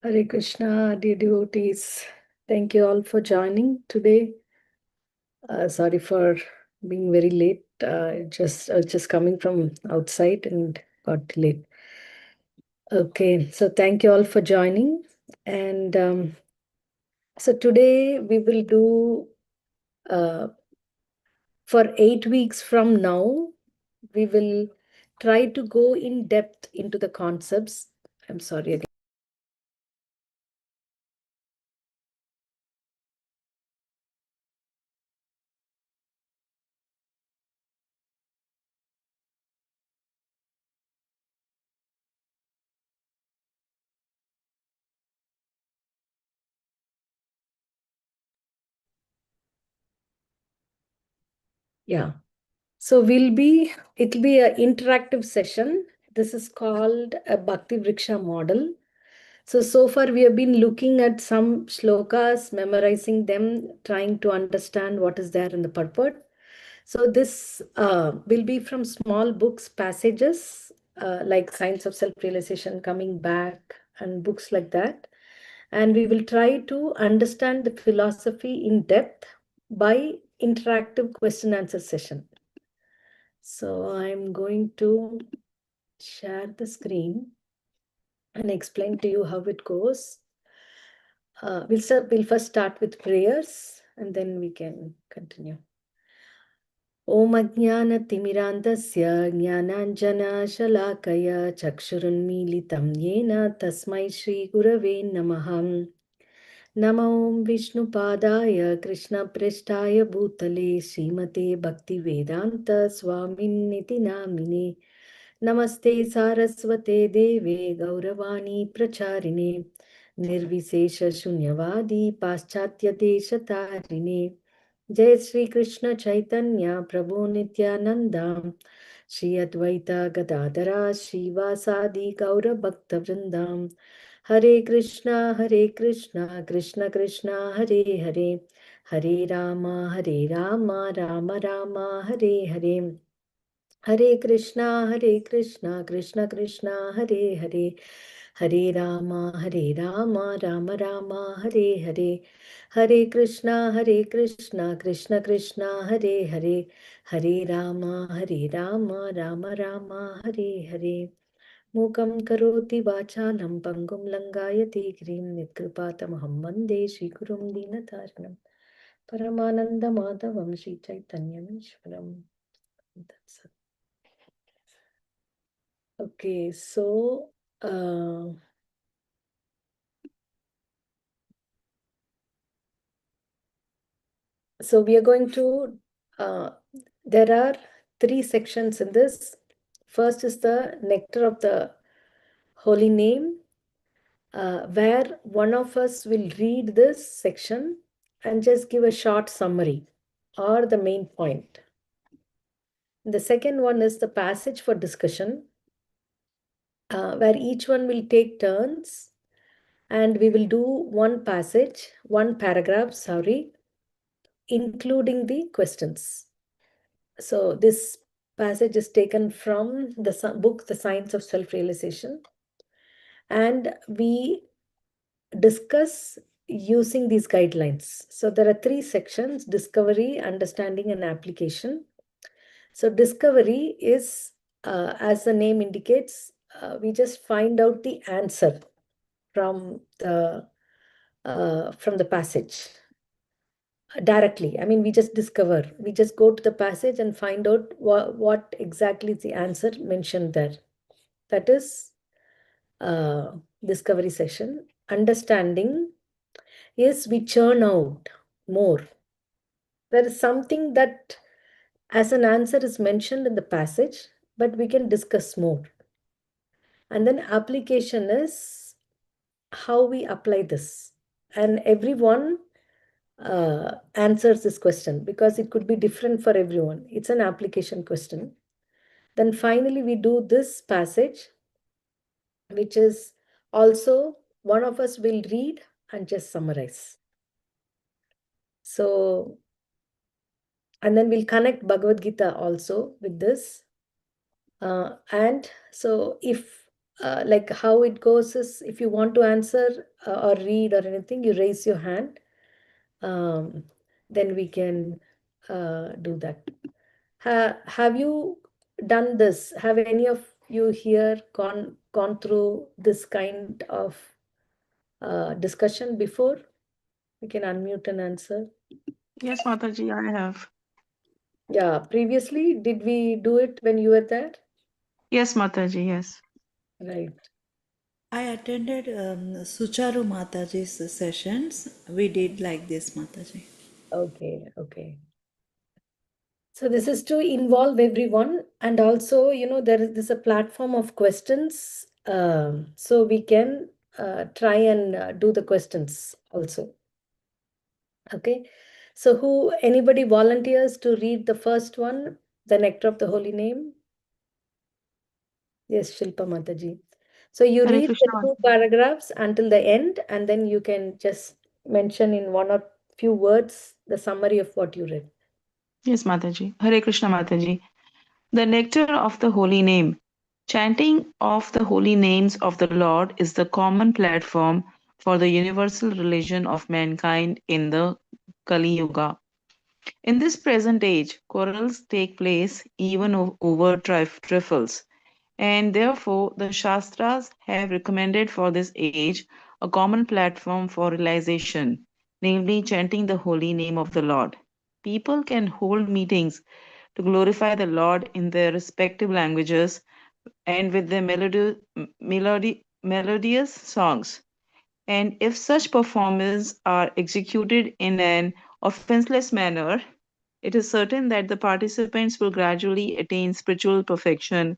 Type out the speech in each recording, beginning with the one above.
Hare Krishna, dear devotees. Thank you all for joining today. Sorry for being very late. I was just coming from outside and got delayed. Okay, so thank you all for joining. And so today we will do uh, for 8 weeks from now, we will try to go in depth into the concepts. I'm sorry again. Yeah. So it'll be an interactive session. This is called a Bhakti Vriksha model. So far we have been looking at some shlokas, memorizing them, trying to understand what is there in the purport. So this will be from small books, passages like Science of Self-Realization, Coming Back, and books like that. And we will try to understand the philosophy in depth by interactive question answer session. So I'm going to share the screen and explain to you how it goes. We'll first start with prayers and then we can continue. Om Ajnana-timirandasya Jnananjana-shalakaya Chakshurunmilitam Yena Tasmai Shri Gurave Namaham. Namo Om Vishnupadaya Krishna Preshtaya Bhutale Srimate Bhakti Vedanta Swaminiti Namine Namaste Saraswate Deve Gauravani Pracharine Nirvisesha Shunyavadi Paschatya Deshatarine Jai Sri Krishna Chaitanya Prabhu Nityananda Shri Advaita Gadadara Srivasadi Gaura Bhakta Vrindam Hare Krishna Krishna Krishna Hare Hare Hare Rama Rama Rama Hare Hare Hare Krishna, Krishna Krishna, Hare Hare, Hare Rama, Rama Rama, Hare Hare, Hare Krishna, Krishna Krishna, Hare Hare, Hare Rama, Rama Rama, Hare Hare. Mukam karoti vachalam pangum langayati grim nitkrpatamaham vande Shri Gurum Dinataranam Paramananda Madhavam Shri Chaitanyam Ishwaram. That's it. Okay, uh, so we are going to, there are 3 sections in this. First is the nectar of the holy name, where one of us will read this section and just give a short summary or the main point. The second one is the passage for discussion, where each one will take turns and we will do one paragraph, sorry, including the questions. So this passage is taken from the book, The Science of Self-Realization. And we discuss using these guidelines. So there are 3 sections: discovery, understanding, and application. So discovery is, as the name indicates, we just find out the answer from the passage directly. I mean, we just discover, we just go to the passage and find out what exactly is the answer mentioned there. That is discovery session. Understanding is we churn out more. There is something that as an answer is mentioned in the passage, but we can discuss more. And then application is how we apply this. And everyone answers this question because it could be different for everyone. It's an application question. Then finally, we do this passage, which is also one of us will read and just summarize. So, and then we'll connect Bhagavad Gita also with this. And so if like how it goes is if you want to answer or read or anything, you raise your hand. Um, then we can do that. Have you done this? Have any of you here gone through this kind of discussion before? We can unmute and answer. Yes, Mataji, I have. Yeah, previously, did we do it when you were there? Yes, Mataji, yes. Right. I attended Sucharu Mataji's sessions. We did like this, Mataji. Okay, okay. So this is to involve everyone, and also, there is this a platform of questions, so we can try and do the questions also. Okay. So anybody volunteers to read the first one, the Nectar of the Holy Name? Yes, Shilpa Mataji. So you Hare read the Krishna. two paragraphs until the end, and then you can just mention in one or few words the summary of what you read. Yes, Mataji. Hare Krishna, Mataji. The nectar of the holy name. Chanting of the holy names of the Lord is the common platform for the universal religion of mankind in the Kali Yuga. In this present age, quarrels take place even over trifles, and therefore the Shastras have recommended for this age a common platform for realization, namely chanting the holy name of the Lord. People can hold meetings to glorify the Lord in their respective languages and with their melodious songs. And if such performances are executed in an offenseless manner, it is certain that the participants will gradually attain spiritual perfection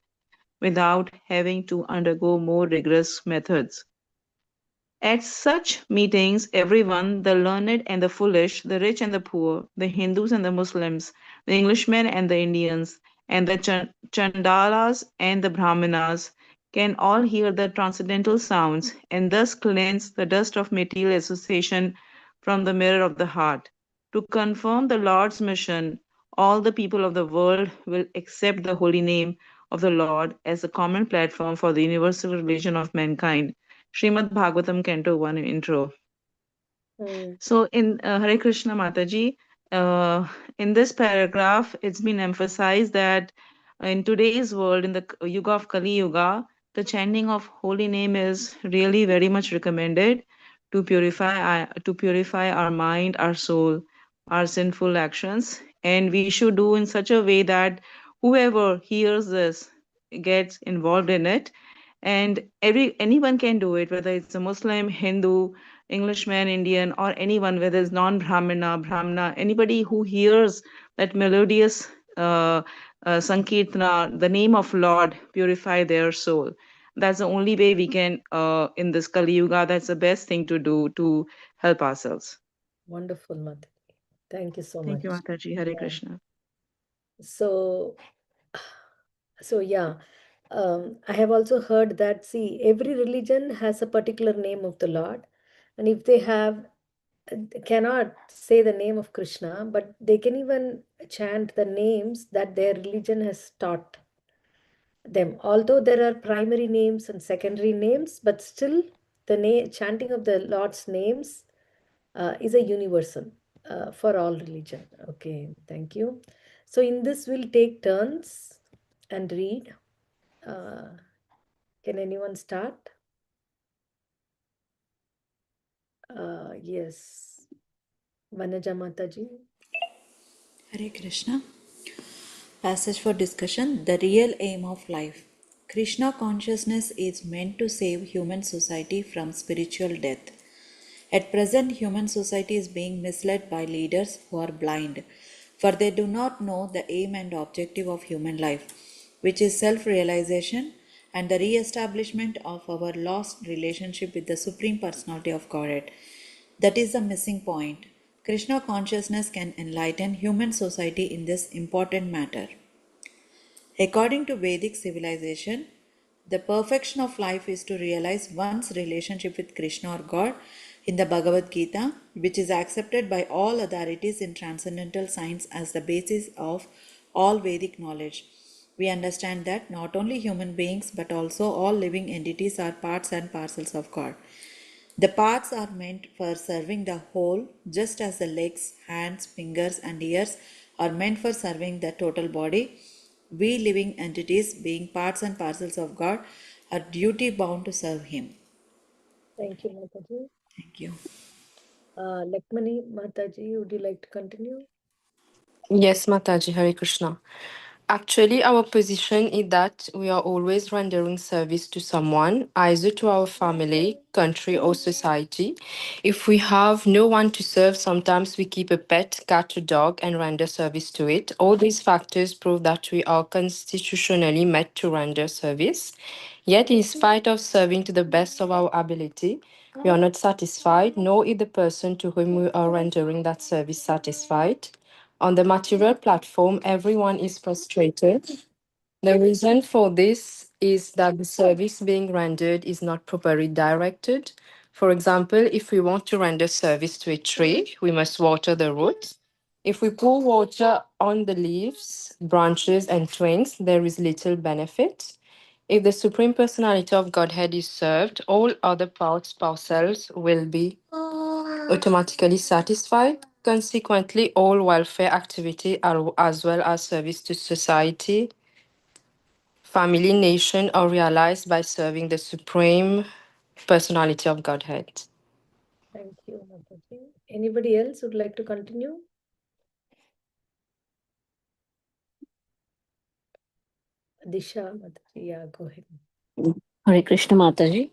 without having to undergo more rigorous methods. At such meetings, everyone, the learned and the foolish, the rich and the poor, the Hindus and the Muslims, the Englishmen and the Indians, and the Chandalas and the Brahmanas, can all hear the transcendental sounds and thus cleanse the dust of material association from the mirror of the heart. To confirm the Lord's mission, all the people of the world will accept the holy name of the Lord as a common platform for the universal religion of mankind. Srimad Bhagavatam Canto 1 intro. Mm, So in Hare Krishna Mataji, uh, in this paragraph, it's been emphasized that in today's world, in the Yuga of Kali Yuga, the chanting of holy name is really very much recommended to purify our mind, our soul, our sinful actions, and we should do in such a way that whoever hears this gets involved in it, and anyone can do it, whether it's a Muslim, Hindu, Englishman, Indian, or anyone, whether it's non-Brahmana, Brahmana, anybody who hears that melodious Sankirtana, the name of Lord, purify their soul. That's the only way we can, in this Kali Yuga, that's the best thing to do to help ourselves. wonderful, Mataji. Thank you so Thank you, much. Mataji. Hare Yeah. Krishna. So, yeah, I have also heard that, see, every religion has a particular name of the Lord, and if they cannot say the name of Krishna, but they can even chant the names that their religion has taught them. Although there are primary names and secondary names, but still the chanting of the Lord's names is a universal for all religion. Okay, thank you. So in this, we'll take turns and read. Uh, can anyone start? Yes, Vanaja Mataji. Hare Krishna. Passage for discussion. The real aim of life. Krishna consciousness is meant to save human society from spiritual death. At present, human society is being misled by leaders who are blind, for they do not know the aim and objective of human life, which is self realization and the re establishment of our lost relationship with the Supreme Personality of Godhead. That is the missing point. Krishna consciousness can enlighten human society in this important matter. According to Vedic civilization, the perfection of life is to realize one's relationship with Krishna or God in the Bhagavad Gita, which is accepted by all authorities in transcendental science as the basis of all Vedic knowledge. We understand that not only human beings but also all living entities are parts and parcels of God. The parts are meant for serving the whole, just as the legs, hands, fingers, and ears are meant for serving the total body. We living entities, being parts and parcels of God, are duty bound to serve Him. Thank you, Mataji. Thank you. Lakmani Mataji, would you like to continue? Yes, Mataji, Hare Krishna. Actually, our position is that we are always rendering service to someone, either to our family, country, or society. If we have no one to serve, sometimes we keep a pet, cat, or dog, and render service to it. All these factors prove that we are constitutionally meant to render service. Yet, in spite of serving to the best of our ability, we are not satisfied, nor is the person to whom we are rendering that service satisfied. On the material platform, everyone is frustrated. The reason for this is that the service being rendered is not properly directed. For example, if we want to render service to a tree, we must water the roots. If we pour water on the leaves, branches, and twigs, there is little benefit. If the Supreme Personality of Godhead is served, all other parts, parcels will be automatically satisfied. Consequently, all welfare activity as well as service to society, family, nation are realized by serving the Supreme Personality of Godhead. Thank you, Mataji. Anybody else would like to continue? Disha Mataji, yeah, go ahead. Hare Krishna Mataji.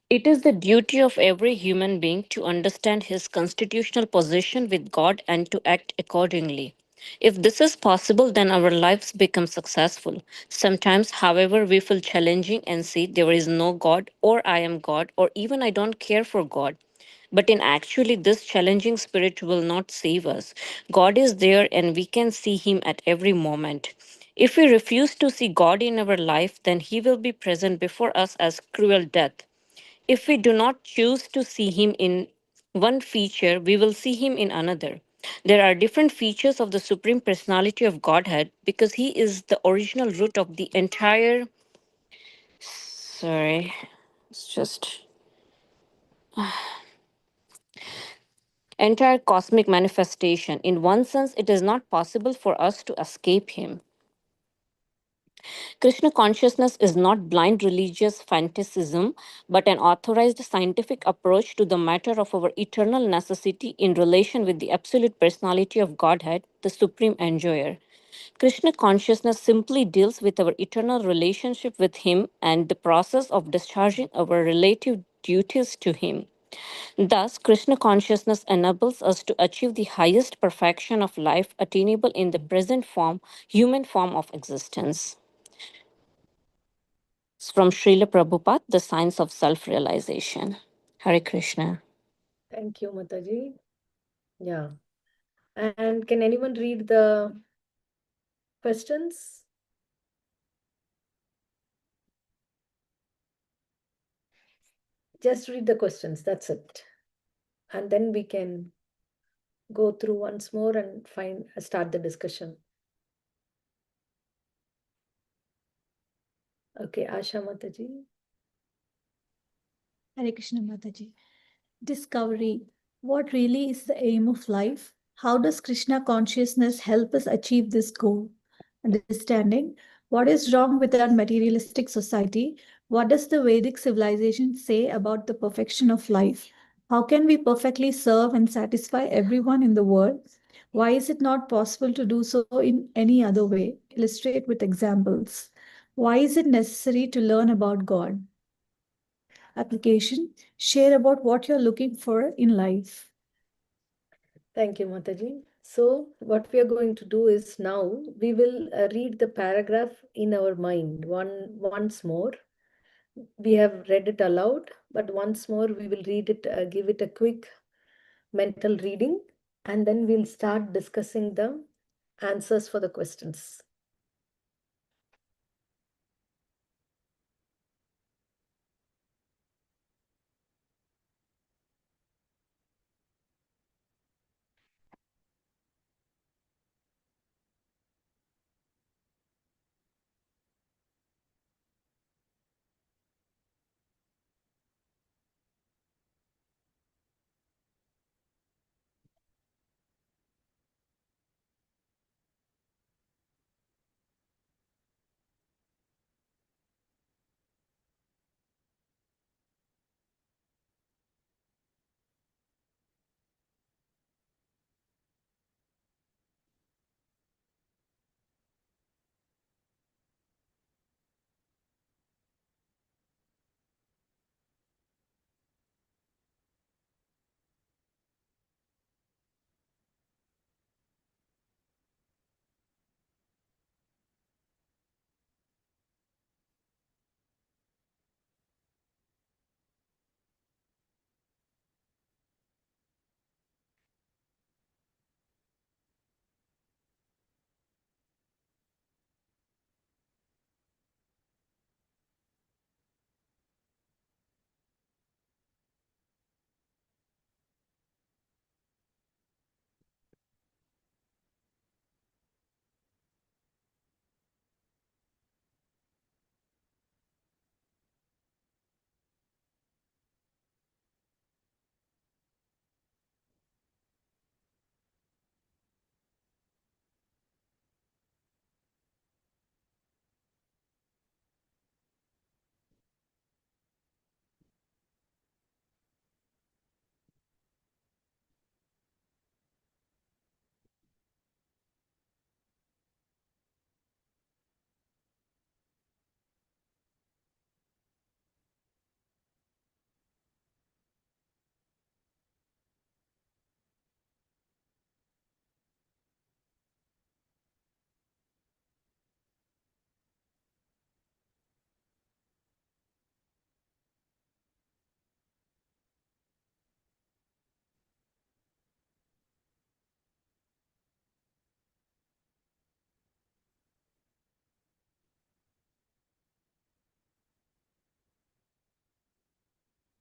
It is the duty of every human being to understand his constitutional position with God and to act accordingly. If this is possible, then our lives become successful. Sometimes, however, we feel challenging and say there is no God, or I am God, or even I don't care for God. But in actually, this challenging spirit will not save us. God is there and we can see Him at every moment. If we refuse to see God in our life, then He will be present before us as cruel death. If we do not choose to see Him in one feature, we will see Him in another. There are different features of the Supreme Personality of Godhead because He is the original root of the entire. Sorry, it's just. Entire cosmic manifestation. In one sense, it is not possible for us to escape Him. Krishna consciousness is not blind religious fanaticism, but an authorized scientific approach to the matter of our eternal necessity in relation with the absolute personality of Godhead, the supreme enjoyer. Krishna consciousness simply deals with our eternal relationship with Him and the process of discharging our relative duties to Him. Thus, Krishna consciousness enables us to achieve the highest perfection of life attainable in the present form, human form of existence. It's from Srila Prabhupada, The Science of Self Realization. Hare Krishna. Thank you, Mataji. Yeah. And can anyone read the questions? Just read the questions, that's it. And then we can go through once more and start the discussion. Okay, Asha Mataji. Hare Krishna Mataji. Discovery. What really is the aim of life? How does Krishna consciousness help us achieve this goal? Understanding. What is wrong with our materialistic society? What does the Vedic civilization say about the perfection of life? How can we perfectly serve and satisfy everyone in the world? Why is it not possible to do so in any other way? Illustrate with examples. Why is it necessary to learn about God? Application. Share about what you're looking for in life. Thank you, Mataji. So, what we are going to do is now we will read the paragraph in our mind once more. We have read it aloud, but once more we will read it, give it a quick mental reading, and then we'll start discussing the answers for the questions.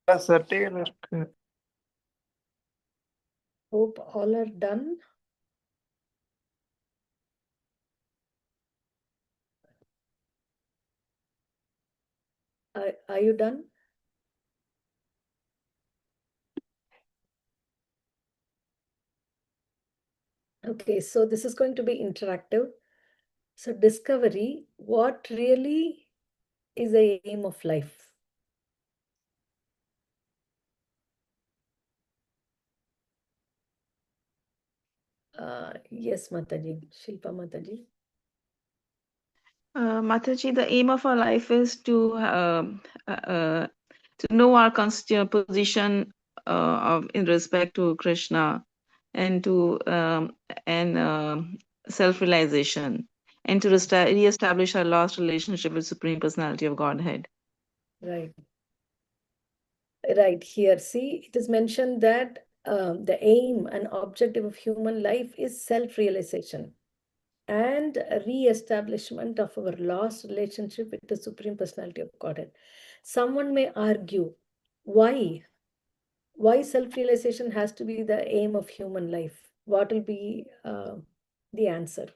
சட்டைகள் இருக்கு. Hope all are done. Are you done? Okay, so this is going to be interactive. So discovery, what really is the aim of life? Yes, Mataji, Shilpa Mataji. Mataji, the aim of our life is to know our position in respect to Krishna, and to self-realization, and to re-establish our lost relationship with Supreme Personality of Godhead. Right. Right here, see, it is mentioned that the aim and objective of human life is self-realization and re-establishment of our lost relationship with the Supreme Personality of Godhead. Someone may argue, why? Why self-realization has to be the aim of human life? What will be the answer?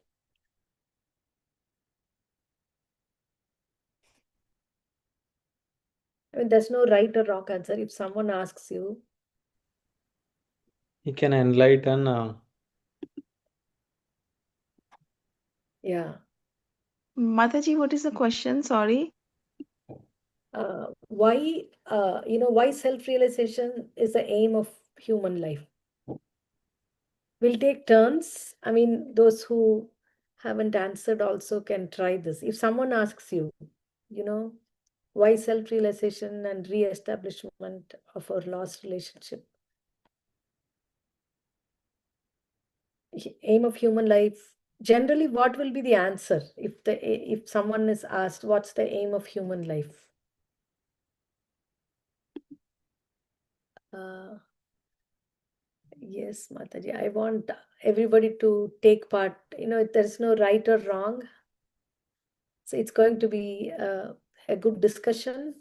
I mean, there's no right or wrong answer. If someone asks you, He can enlighten. yeah, Mataji, what is the question? Sorry. why, why self-realization is the aim of human life? We'll take turns. I mean, those who haven't answered also can try this. If someone asks you, you know, why self-realization and re-establishment of our lost relationship? Aim of human life. Generally, what will be the answer if someone is asked, what's the aim of human life? Yes, Mataji, I want everybody to take part. There's no right or wrong. So it's going to be a good discussion.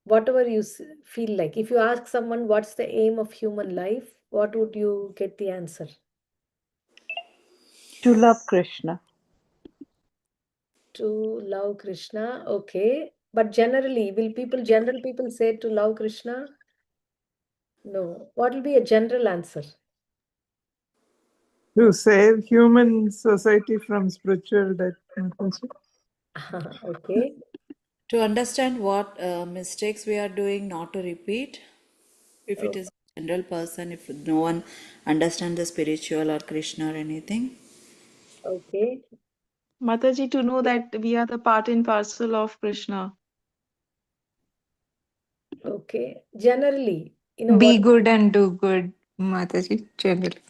Whatever you feel like. If you ask someone what's the aim of human life, what would you get the answer? To love Krishna. To love Krishna, okay. But generally, will general people say to love Krishna? No. What will be a general answer? To save human society from spiritual death. Mataji. Okay. To understand what mistakes we are doing, not to repeat. If it Oh, is a general person, if no one understands the spiritual or Krishna or anything. okay. Mataji, to know that we are the part and parcel of Krishna. Okay. Generally, Be what? good and do good, Mataji, generally.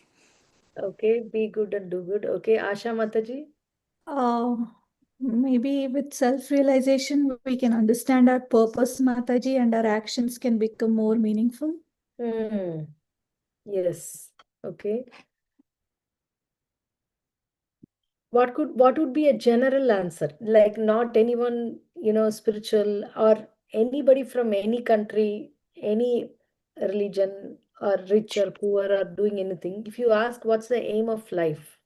Okay. Be good and do good. Okay. Asha Mataji. Uh, Maybe with self-realization, we can understand our purpose, Mataji, and our actions can become more meaningful. Yes. Okay. What would be a general answer? Like not anyone, spiritual or anybody from any country, any religion or rich or poor or doing anything. If you ask what's the aim of life?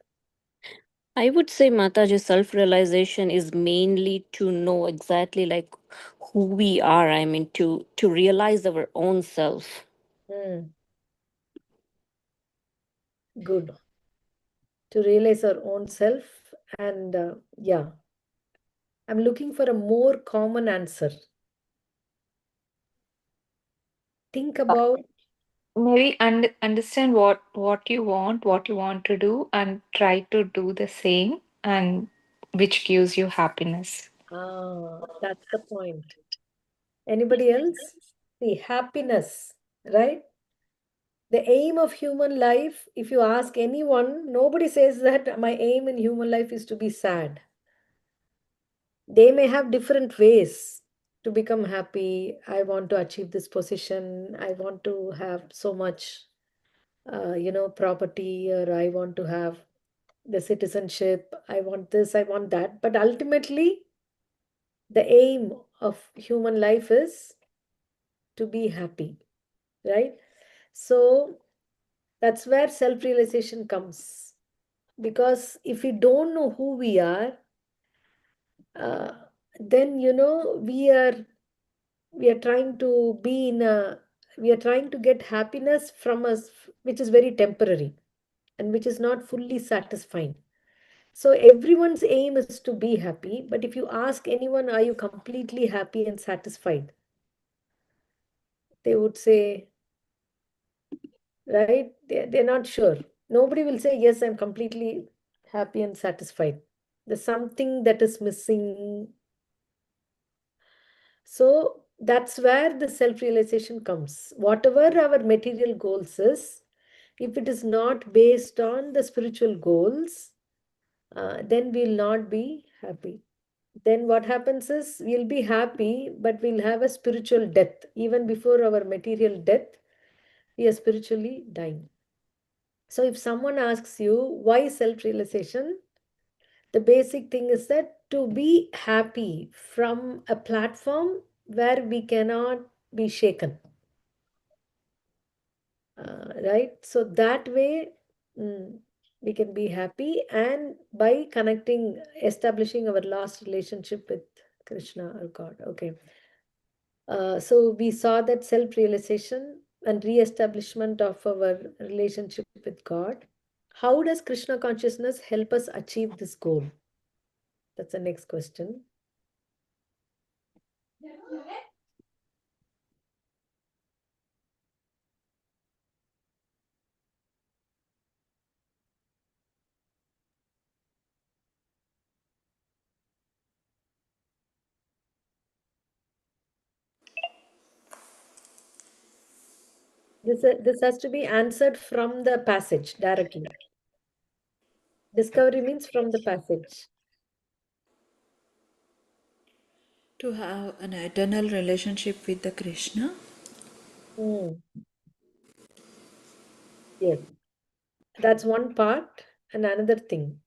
I would say Mataji self realization is mainly to know exactly like who we are. I mean to realize our own self. Hmm, good. To realize our own self. And yeah, I'm looking for a more common answer. Think about, Maybe understand what you want to do, and try to do the same, and which gives you happiness. that's the point. Anybody else? See, happiness, right? The aim of human life, if you ask anyone, nobody says that my aim in human life is to be sad. They may have different ways to become happy. I want to achieve this position. I want to have so much, property, or I want to have the citizenship. I want this, I want that. But ultimately, the aim of human life is to be happy. right? So that's where self-realization comes. Because if we don't know who we are, uh, then we are trying to be in a we are trying to get happiness from us, which is very temporary and which is not fully satisfying. So everyone's aim is to be happy, but if you ask anyone, are you completely happy and satisfied, they would say, right, they're not sure. Nobody will say, yes, I'm completely happy and satisfied. There's something that is missing. So that's where the self realization comes. Whatever our material goals is, if it is not based on the spiritual goals, then we'll not be happy. Then what happens is we'll be happy, but we'll have a spiritual death. Even before our material death, we are spiritually dying. So if someone asks you why self realization, the basic thing is that to be happy from a platform where we cannot be shaken. Right? So that way, we can be happy, and by connecting, establishing our last relationship with Krishna or God. Okay. So we saw that self realization and re establishment of our relationship with God. How does Krishna consciousness help us achieve this goal? That's the next question. This has to be answered from the passage directly. Discovery means from the passage. To have an eternal relationship with the Krishna. Hmm. Yes, that's one part. And another thing.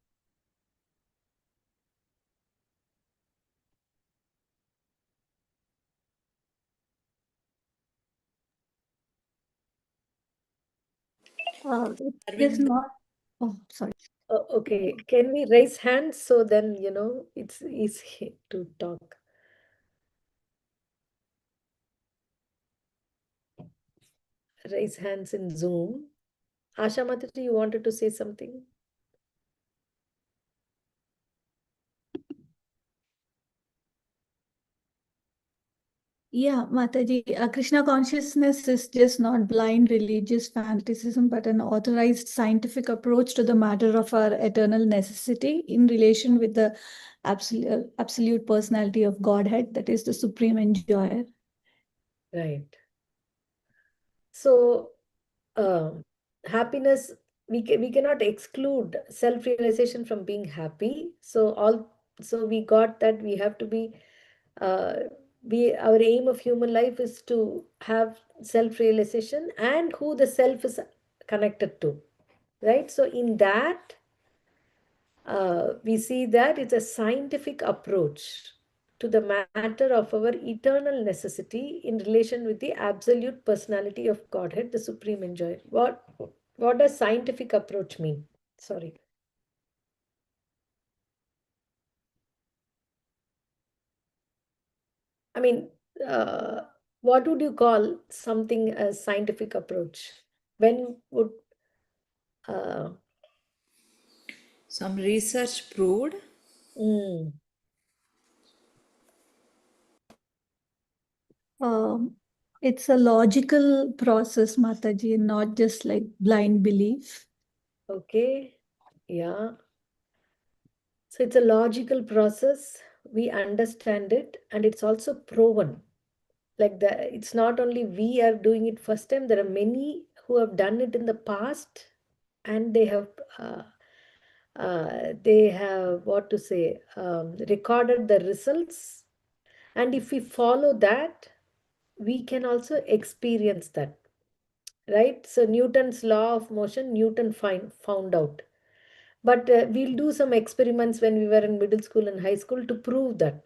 It's just Arvind, not. Oh, sorry. Okay, can we raise hands so then it's easy to talk? Raise hands in Zoom. Asha Mataji, you wanted to say something? Yeah, Mataji, Krishna consciousness is just not blind religious fanaticism, but an authorized scientific approach to the matter of our eternal necessity in relation with the absolute personality of Godhead, that is the supreme enjoyer. Right. So, happiness, we cannot exclude self-realization from being happy. So we got that we have to be, uh, our aim of human life is to have self-realization and who the self is connected to, right? So in that, we see that it's a scientific approach to the matter of our eternal necessity in relation with the absolute personality of Godhead, the supreme enjoyer. What does scientific approach mean? Sorry. I mean, uh, what would you call something as scientific approach? When would uh, some research proved mm, Um, it's a logical process, Mataji, and not just like blind belief. okay, yeah. So it's a logical process. We understand it, and it's also proven. Like it's not only we are doing it first time. There are many who have done it in the past, and they have what to say, recorded the results. And if we follow that, we can also experience that, right? So Newton's law of motion, Newton found out. But we'll do some experiments when we were in middle school and high school to prove that,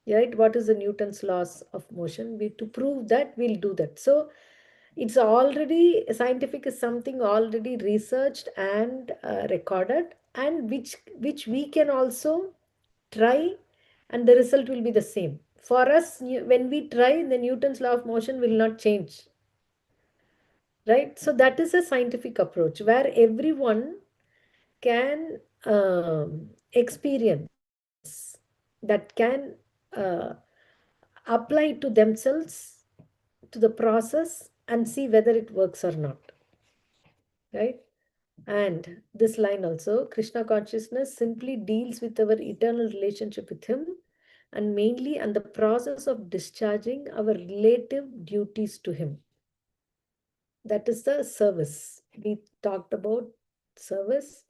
right? What is the Newton's laws of motion? To prove that, we'll do that. So It's already scientific is something already researched and recorded, and which we can also try, and the result will be the same for us. When we try, the Newton's law of motion will not change, right? So that is a scientific approach where everyone can experience, that can uh, apply to themselves, to the process, and see whether it works or not, right? And this line also, Krishna consciousness simply deals with our eternal relationship with Him, and mainly and the process of discharging our relative duties to Him. That is the service. We talked about service.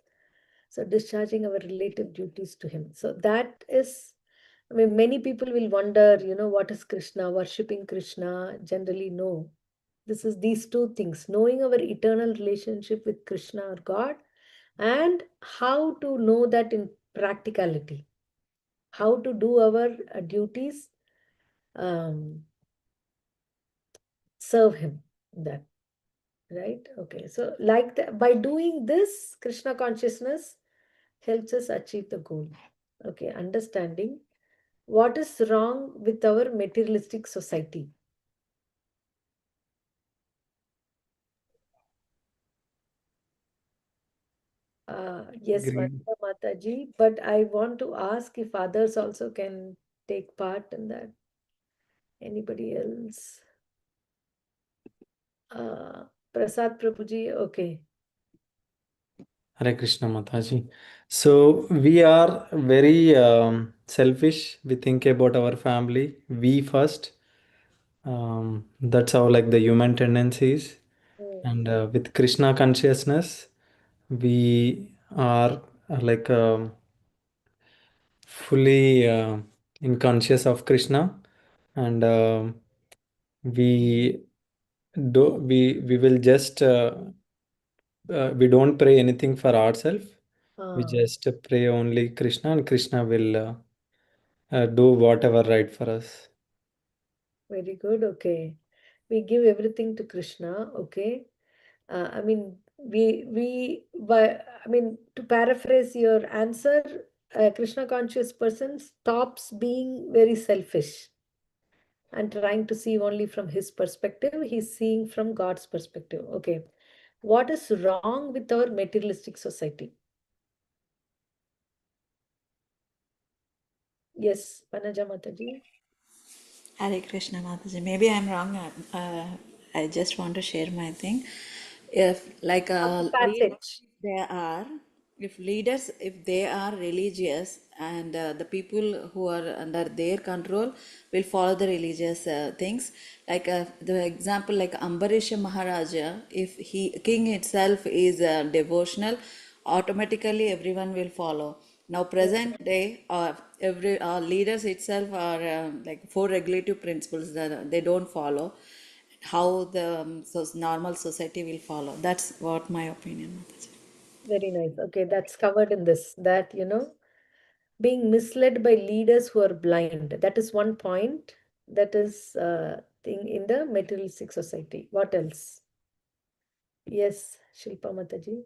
So, discharging our relative duties to Him. So, that is, I mean, many people will wonder, what is Krishna? Worshipping Krishna? Generally, no. This is these two things, knowing our eternal relationship with Krishna or God, and how to know that in practicality, how to do our duties, um, serve Him. That, right? Okay, so like by doing this, Krishna consciousness helps us achieve the goal. Okay, understanding what is wrong with our materialistic society. Yes, Agree. Vanita Mataji, but I want to ask if others also can take part in that. Anybody else? Prasad Prabhuji, okay. Hare Krishna Mataji. So we are very selfish. We think about our family. We first. That's how like the human tendencies. Mm. And with Krishna consciousness, we are like fully in conscious of Krishna, and we we will just we don't pray anything for ourselves. We Ah, just pray only Krishna, and Krishna will do whatever right for us. very good. Okay. We give everything to Krishna. Okay. I mean, but I mean, to paraphrase your answer, a Krishna conscious person stops being very selfish and trying to see only from his perspective. He's seeing from God's perspective. Okay. What is wrong with our materialistic society? Yes, Panaja Mataji. Hare Krishna Mataji. Maybe I'm wrong. I just want to share my thing. If like Of the leaders, passage. they are, if leaders, if they are religious, and the people who are under their control will follow the religious things. Like the example, like Ambarish Maharaja, if he king itself is devotional, automatically everyone will follow. Now, present day, every leaders itself are like four regulative principles that they don't follow. How the normal society will follow. That's what my opinion. Mataji. Very nice. Okay, that's covered in this. That, being misled by leaders who are blind. That is one point. That is thing in the materialistic society. What else? Yes, Shilpa Mataji.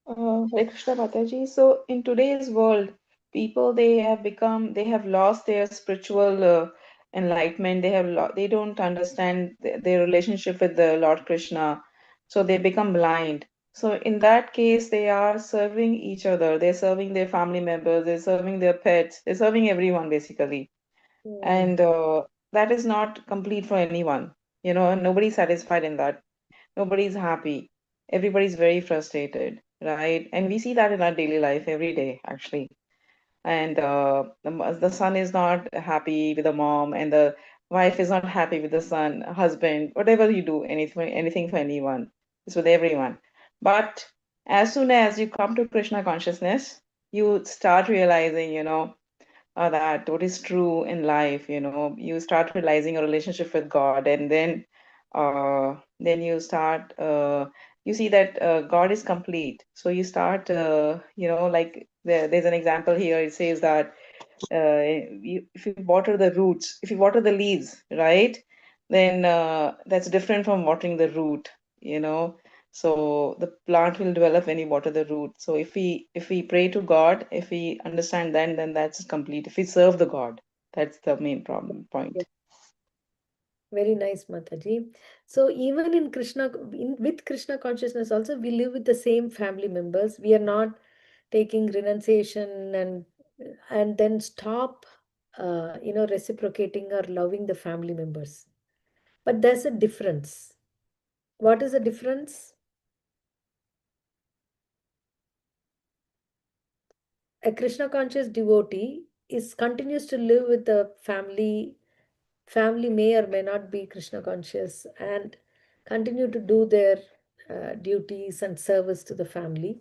Hare Krishna Mataji. So in today's world, people they have lost their spiritual enlightenment. They don't understand their relationship with the Lord Krishna, so they become blind. So in that case, they are serving each other. They're serving their family members. They're serving their pets. They're serving everyone basically, Hmm. and that is not complete for anyone. Nobody's satisfied in that. Nobody's happy. Everybody's very frustrated, right? And we see that in our daily life every day, actually. And the son is not happy with the mom, and the wife is not happy with the son, husband, whatever you do, anything for anyone, it's with everyone. But as soon as you come to Krishna consciousness, you start realizing, that what is true in life. You start realizing your relationship with God, and then you start you see that God is complete. So you start like there's an example here. It says that if you water the roots, if you water the leaves, right, then that's different from watering the root, you know. So the plant will develop when you water the root. So if we pray to God, if we understand that, then that's complete. If we serve the God, that's the main problem point. Very nice, Mataji. So even in with Krishna consciousness also, we live with the same family members. We are not taking renunciation and then stop, reciprocating or loving the family members. But there's a difference. What is the difference? A Krishna conscious devotee is continues to live with the family may or may not be Krishna conscious and continue to do their duties and service to the family.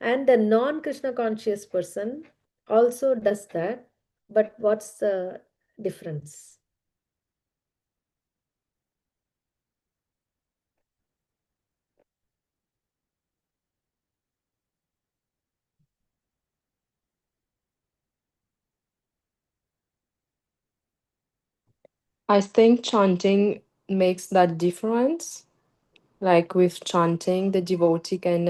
And the non Krishna conscious person also does that. But what's the difference? I think chanting makes that difference. Like with chanting, the devotee can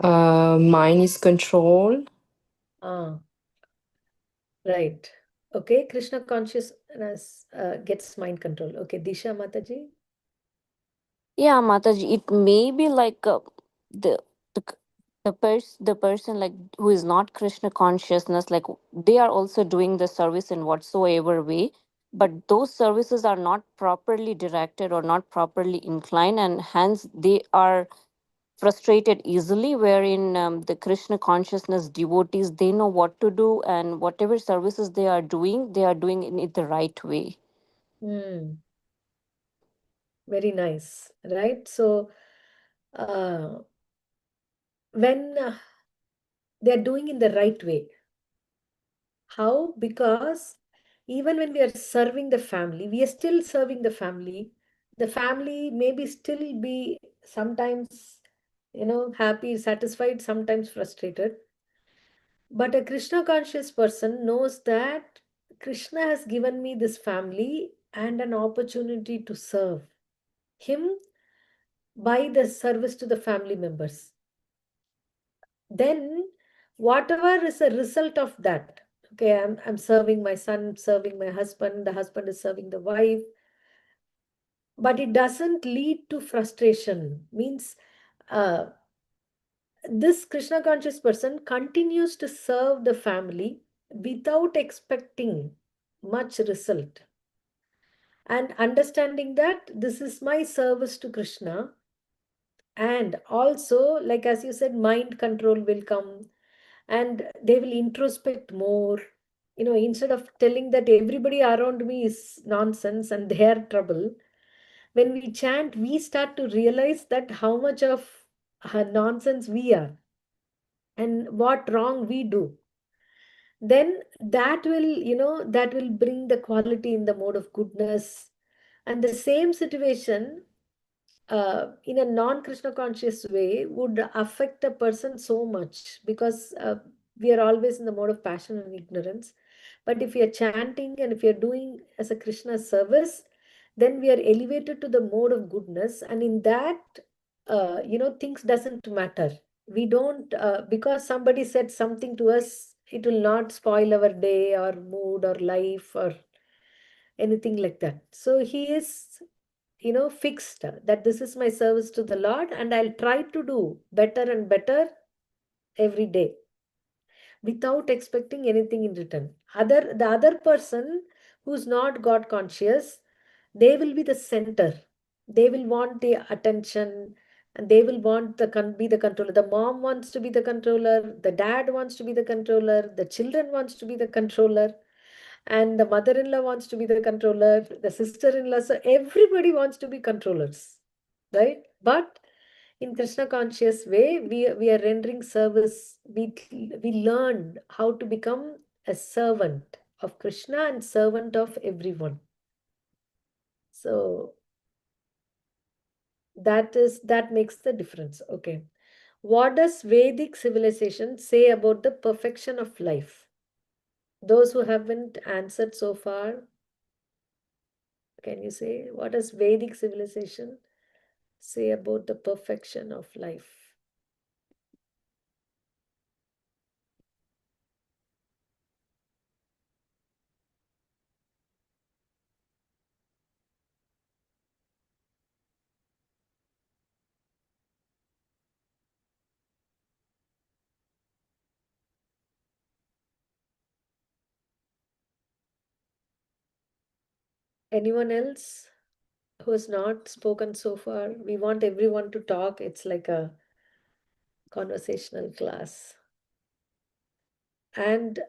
mind is control. Ah, right. Okay, Krishna consciousness gets mind control. Okay, Disha Mataji. Yeah, Mataji, it may be like the the c- the person like who is not Krishna consciousness, like they are also doing the service in whatsoever way, but those services are not properly directed or not properly inclined, and hence they are frustrated easily. Wherein the Krishna consciousness devotees, they know what to do, and whatever services they are doing in it the right way. Hmm, very nice, right? So, uh, when they're doing in the right way. How? Because even when we are serving the family, we are still serving the family. The family maybe still be sometimes, happy, satisfied, sometimes frustrated. But a Krishna conscious person knows that Krishna has given me this family and an opportunity to serve him by the service to the family members. Then whatever is a result of that, okay, I'm serving my son, serving my husband, the husband is serving the wife, but it doesn't lead to frustration. Means uh, this Krishna conscious person continues to serve the family without expecting much result, and understanding that this is my service to Krishna. And also, like as you said, mind control will come and they will introspect more. Instead of telling that everybody around me is nonsense and they are trouble, when we chant, we start to realize that how much of nonsense we are and what wrong we do. Then that will bring the quality in the mode of goodness. And the same situation in a non-Krishna conscious way would affect a person so much, because we are always in the mode of passion and ignorance. But if we are chanting and if we are doing as a Krishna service, then we are elevated to the mode of goodness, and in that, things doesn't matter. We don't because somebody said something to us, it will not spoil our day or mood or life or anything like that. So he is fixed that this is my service to the Lord and I'll try to do better and better every day without expecting anything in return. The other person who's not God conscious, they will be the center. They will want the attention and they will want be the controller. The mom wants to be the controller, the dad wants to be the controller, the children wants to be the controller, and the mother-in-law wants to be the controller, the sister-in-law. So everybody wants to be controllers, right? But in Krishna conscious way, we are rendering service. We learn how to become a servant of Krishna and servant of everyone. So that makes the difference. Okay. What does Vedic civilization say about the perfection of life? Those who haven't answered so far, Can you say what does Vedic civilization say about the perfection of life? Anyone else who has not spoken so far? We want everyone to talk. It's like a conversational class. And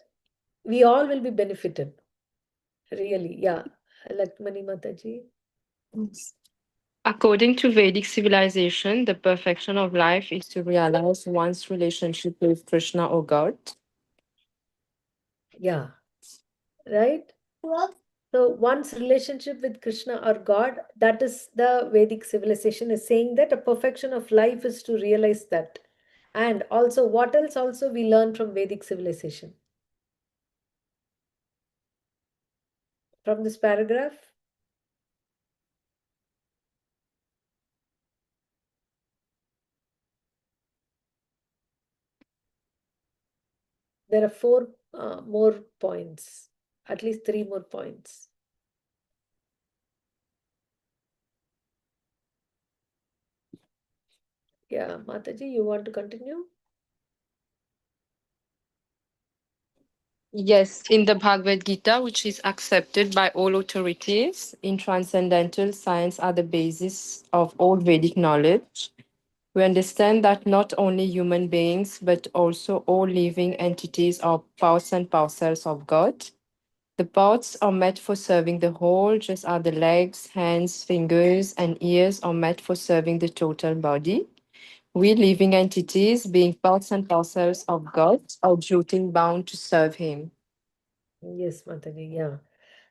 we all will be benefited. Really, yeah. Lakmani Mataji. Yes. According to Vedic civilization, the perfection of life is to realize one's relationship with Krishna or God. Yeah, right? So one's relationship with Krishna or God, that is the Vedic civilization is saying that a perfection of life is to realize that. And also, what else also we learn from Vedic civilization? From this paragraph, there are four more points, at least three more points. Yeah, Mataji, you want to continue? Yes, in the Bhagavad Gita, which is accepted by all authorities in transcendental science, are the basis of all Vedic knowledge. We understand that not only human beings, but also all living entities are parts and parcels of God. The parts are meant for serving the whole, just as the legs, hands, fingers, and ears are meant for serving the total body. We living entities, being parts and parcels of God, are duty bound to serve Him. Yes, Mataji, yeah.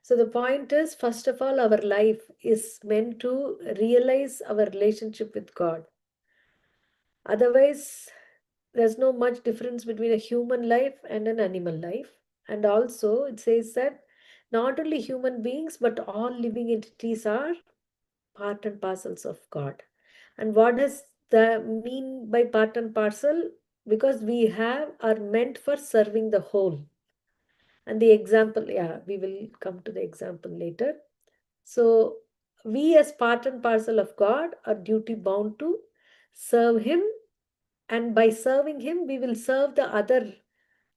So the point is, first of all, our life is meant to realize our relationship with God. Otherwise, there's no much difference between a human life and an animal life. And also, it says that not only human beings, but all living entities are part and parcels of God. And what does that mean by part and parcel? Because we have are meant for serving the whole. And the example, yeah, we will come to the example later. So we as part and parcel of God are duty bound to serve Him, and by serving Him, we will serve the other,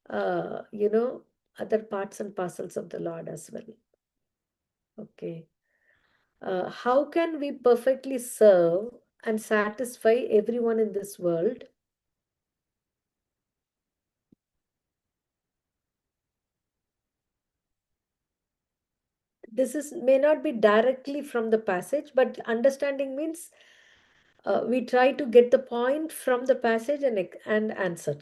uh, you know, other parts and parcels of the Lord as well. Okay. How can we perfectly serve and satisfy everyone in this world? This is may not be directly from the passage, but understanding means we try to get the point from the passage and answer.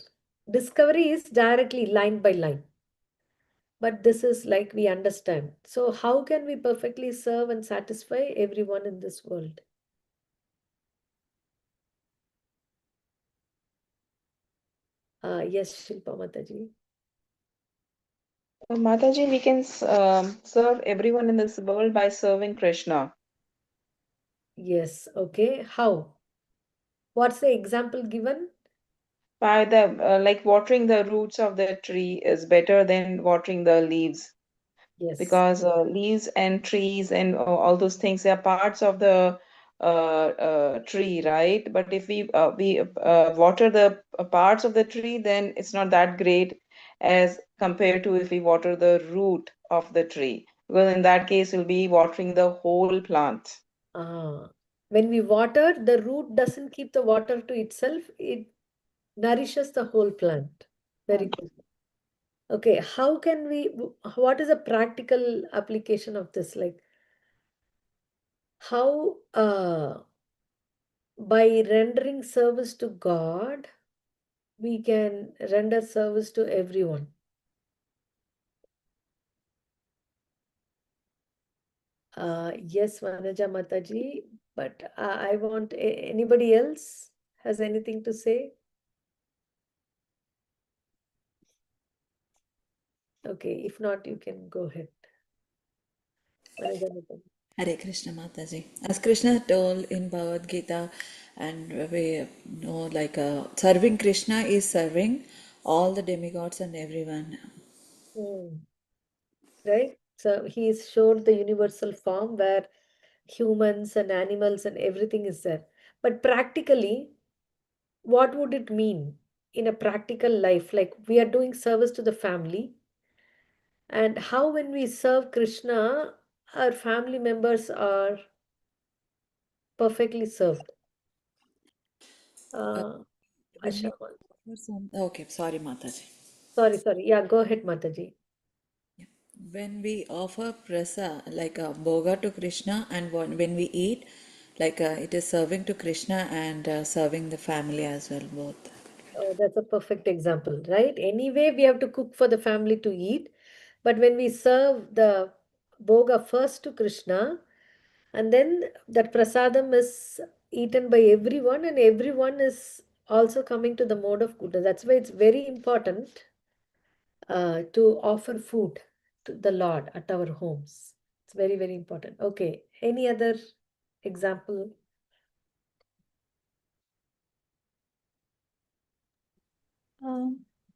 Discovery is directly line by line, but this is like we understand. So, how can we perfectly serve and satisfy everyone in this world? Yes, Shilpa Mataji. So, Mataji, we can serve everyone in this world by serving Krishna. Yes, okay. How? What's the example given? By the like watering the roots of the tree is better than watering the leaves, Yes. because leaves and trees and all those things, they are parts of the tree, right? But if we water the parts of the tree, then it's not that great as compared to if we water the root of the tree, because in that case we'll be watering the whole plant. When we water, the root doesn't keep the water to itself, it nourishes the whole plant. Very good. Okay, how can we, what is a practical application of this? Like, how by rendering service to God, we can render service to everyone. Yes, Vanaja Mataji, but I want anybody else has anything to say? Okay, if not, you can go ahead. Vanaja Mataji. Hare Krishna Mataji. As Krishna told in Bhagavad Gita, and we know like serving Krishna is serving all the demigods and everyone. Hmm. Right? So he showed the universal form where humans and animals and everything is there. But practically, what would it mean in a practical life? Like we are doing service to the family, and how when we serve Krishna, our family members are perfectly served. Uh, Uh, when we Ashama. offer some, okay, sorry Mataji. Sorry. Yeah, go ahead, Mataji. When we offer prasa like a boga to Krishna, and when we eat, like it is serving to Krishna and serving the family as well, both. Oh, that's a perfect example, right? Anyway, we have to cook for the family to eat. But when we serve the boga first to Krishna, and then that prasadam is eaten by everyone, and everyone is also coming to the mode of goodness. That's why it's very important to offer food to the Lord at our homes. It's very, very important. Okay. Any other example?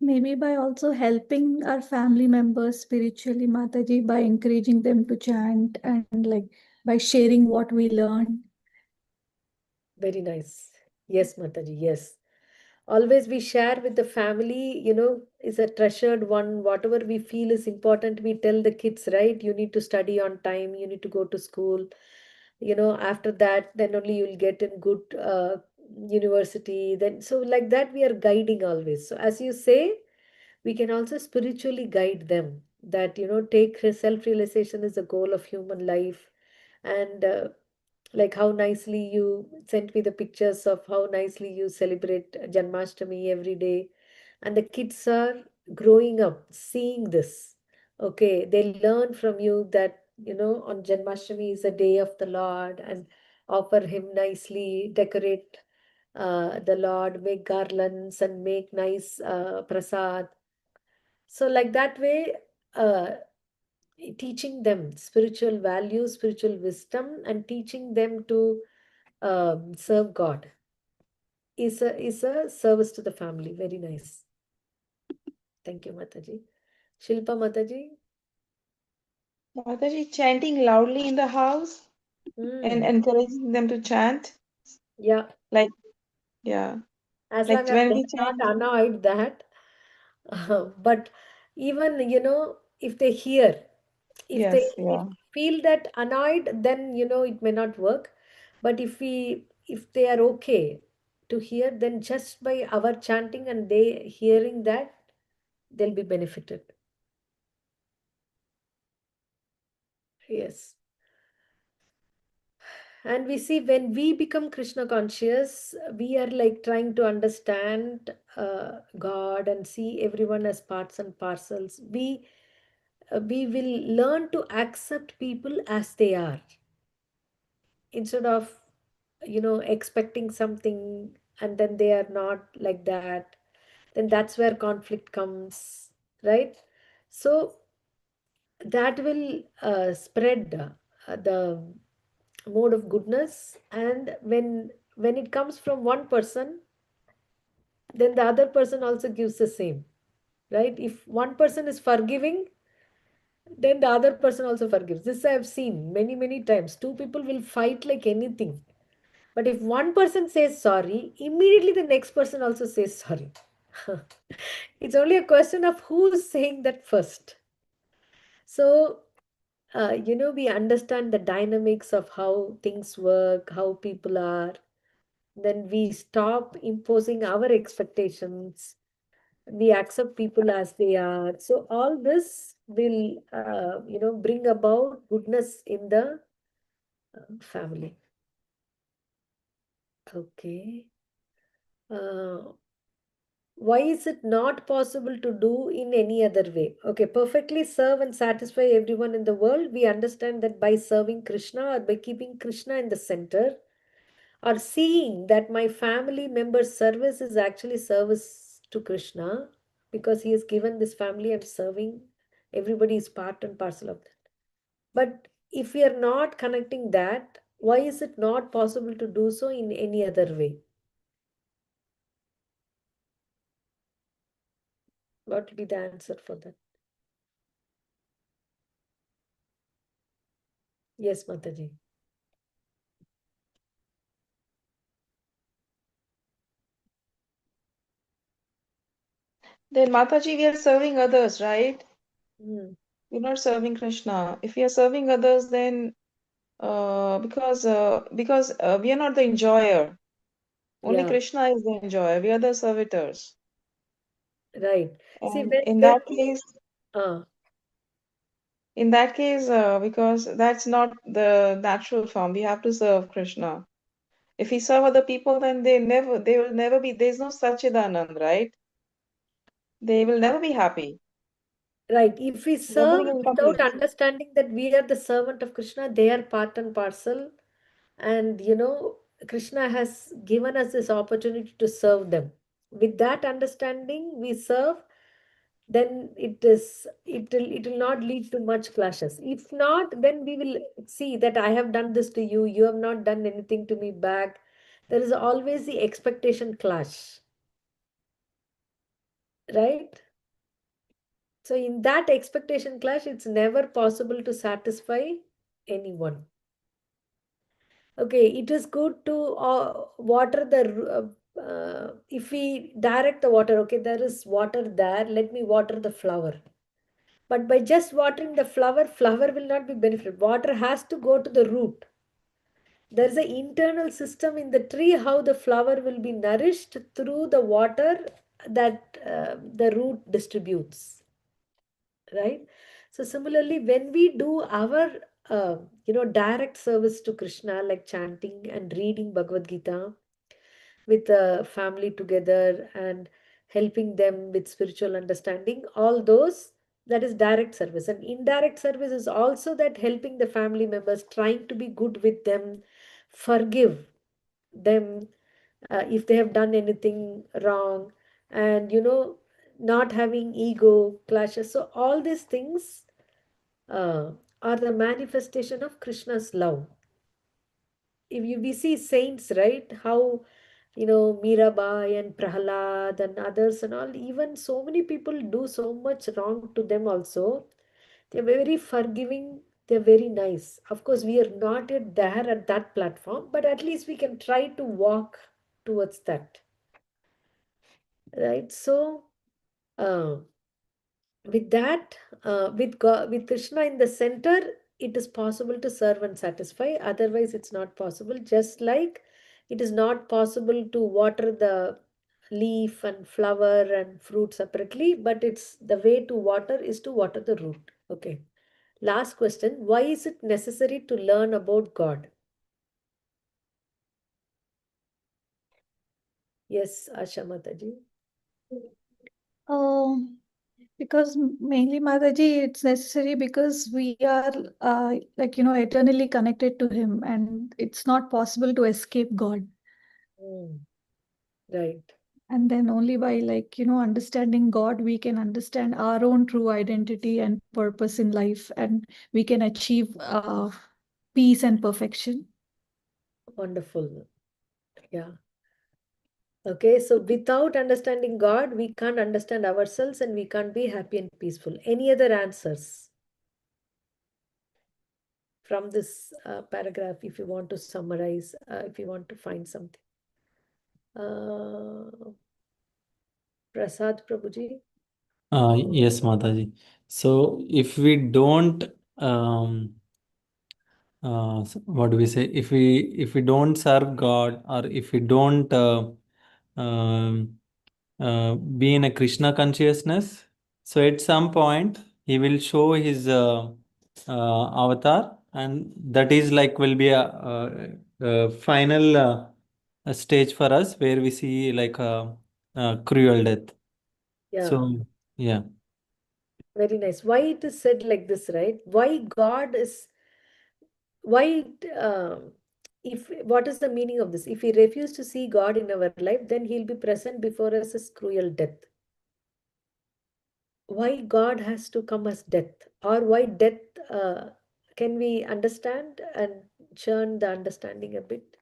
Maybe by also helping our family members spiritually, Mataji, by encouraging them to chant and like by sharing what we learn. Very nice. Yes, Mataji. Yes. Always we share with the family, is a treasured one. Whatever we feel is important, we tell the kids, right? You need to study on time, you need to go to school. After that, then only you'll get in good university. Then, so like that, we are guiding always. So, as you say, we can also spiritually guide them that, take self realization is the goal of human life. And like how nicely you sent me the pictures of how nicely you celebrate Janmashtami every day. And the kids are growing up seeing this. Okay, they learn from you that, on Janmashtami is a day of the Lord, and offer him nicely, decorate the Lord, make garlands and make nice prasad. So, like that way, uh, teaching them spiritual values, spiritual wisdom, and teaching them to serve God is a service to the family. Very nice. Thank you, Mataji. Shilpa Mataji. Mataji, chanting loudly in the house and Hmm. encouraging them to chant. Yeah, Like, yeah, as like long as when they're we not chant, annoyed that. But even, if they hear, if they yes, if yeah. feel that annoyed, then it may not work. But if they are okay to hear, then just by our chanting and they hearing that, they'll be benefited. Yes. And we see when we become Krishna conscious, we are like trying to understand God and see everyone as parts and parcels. We will learn to accept people as they are instead of expecting something and then they are not like that. Then that's where conflict comes, right? So that will spread the mode of goodness. And when it comes from one person, then the other person also gives the same, right? If one person is forgiving, then the other person also forgives. This I have seen many times. Two people will fight like anything, but if one person says sorry, immediately the next person also says sorry. It's only a question of who's saying that first. So we understand the dynamics of how things work, how people are. Then we stop imposing our expectations. We accept people as they are. So all this will, bring about goodness in the family. Okay. Uh, why is it not possible to do in any other way? Okay, perfectly serve and satisfy everyone in the world. We understand that by serving Krishna or by keeping Krishna in the center, or seeing that my family member's service is actually service to Krishna, because he has given this family, I'm serving, everybody is part and parcel of that. But if we are not connecting that, why is it not possible to do so in any other way? What will be the answer for that? Yes, Mataji. Then Mataji, we are serving others, right? Mm. We're not serving Krishna. If we are serving others, then because we are not the enjoyer. Only Yeah, Krishna is the enjoyer. We are the servitors. right. See, And when when uh, in that case, because that's not the natural form, we have to serve Krishna. If we serve other people, then they will never be. There's no Sachidanand, right? They will never be happy. right, if we They're serve living in without complaints. understanding that we are the servant of Krishna, they are part and parcel. And Krishna has given us this opportunity to serve them. With that understanding, we serve, then it will not lead to much clashes. If not, then we will see that I have done this to you, you have not done anything to me back. There is always the expectation clash, right? So in that expectation clash, it's never possible to satisfy anyone. Okay, it is good to water the if we direct the water. Okay, there is water there, let me water the flower. But by just watering the flower, flower will not be benefited. Water has to go to the root. There's an internal system in the tree how the flower will be nourished through the water that the root distributes, right? So similarly, when we do our direct service to Krishna, like chanting and reading Bhagavad Gita with the family together and helping them with spiritual understanding, all those, that is direct service. And indirect service is also that helping the family members, trying to be good with them, forgive them if they have done anything wrong, and not having ego clashes. So all these things uh, are the manifestation of Krishna's love. If we see saints, right, how Mirabai and Prahlad and others and all, even so many people do so much wrong to them also. They're very forgiving, they're very nice. Of course, we are not yet there at that platform, but at least we can try to walk towards that. Right? So, uh, with that, with Krishna in the center, it is possible to serve and satisfy. Otherwise, it's not possible. Just like it is not possible to water the leaf and flower and fruit separately, but it's the way to water is to water the root. Okay. Last question. Why is it necessary to learn about God? Yes, Asha Mataji. Um, because mainly Mataji, it's necessary because we are eternally connected to Him, and it's not possible to escape God. Hmm. Right. And then only by understanding God, we can understand our own true identity and purpose in life, and we can achieve peace and perfection. Wonderful. Yeah. Okay, so without understanding God, we can't understand ourselves and we can't be happy and peaceful. Any other answers from this paragraph, if you want to summarize, if you want to find something? Uh, Prasad Prabhuji? Yes, Mataji. So if we don't, um, what do we say? If we don't serve God, or if we don't um, be in a Krishna consciousness, so at some point he will show his avatar, and that is like will be a final a stage for us where we see like a cruel death. Yeah, So yeah. very nice. Why it is said like this, right? Why God is, why, if what is the meaning of this? If we refuse to see God in our life, then he'll be present before us as cruel death. Why God has to come as death, or why death Can we understand and churn the understanding a bit?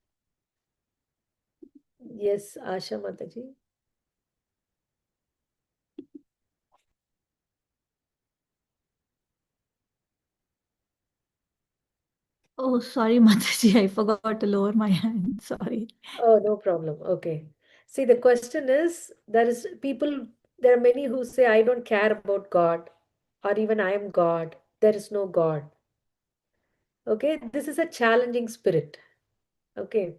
Yes, Asha Mataji. Oh, sorry, Mataji, I forgot to lower my hand. Sorry. Oh, no problem. Okay. See, the question is there are many who say, I don't care about God, or even I am God. There is no God. Okay. This is a challenging spirit. Okay.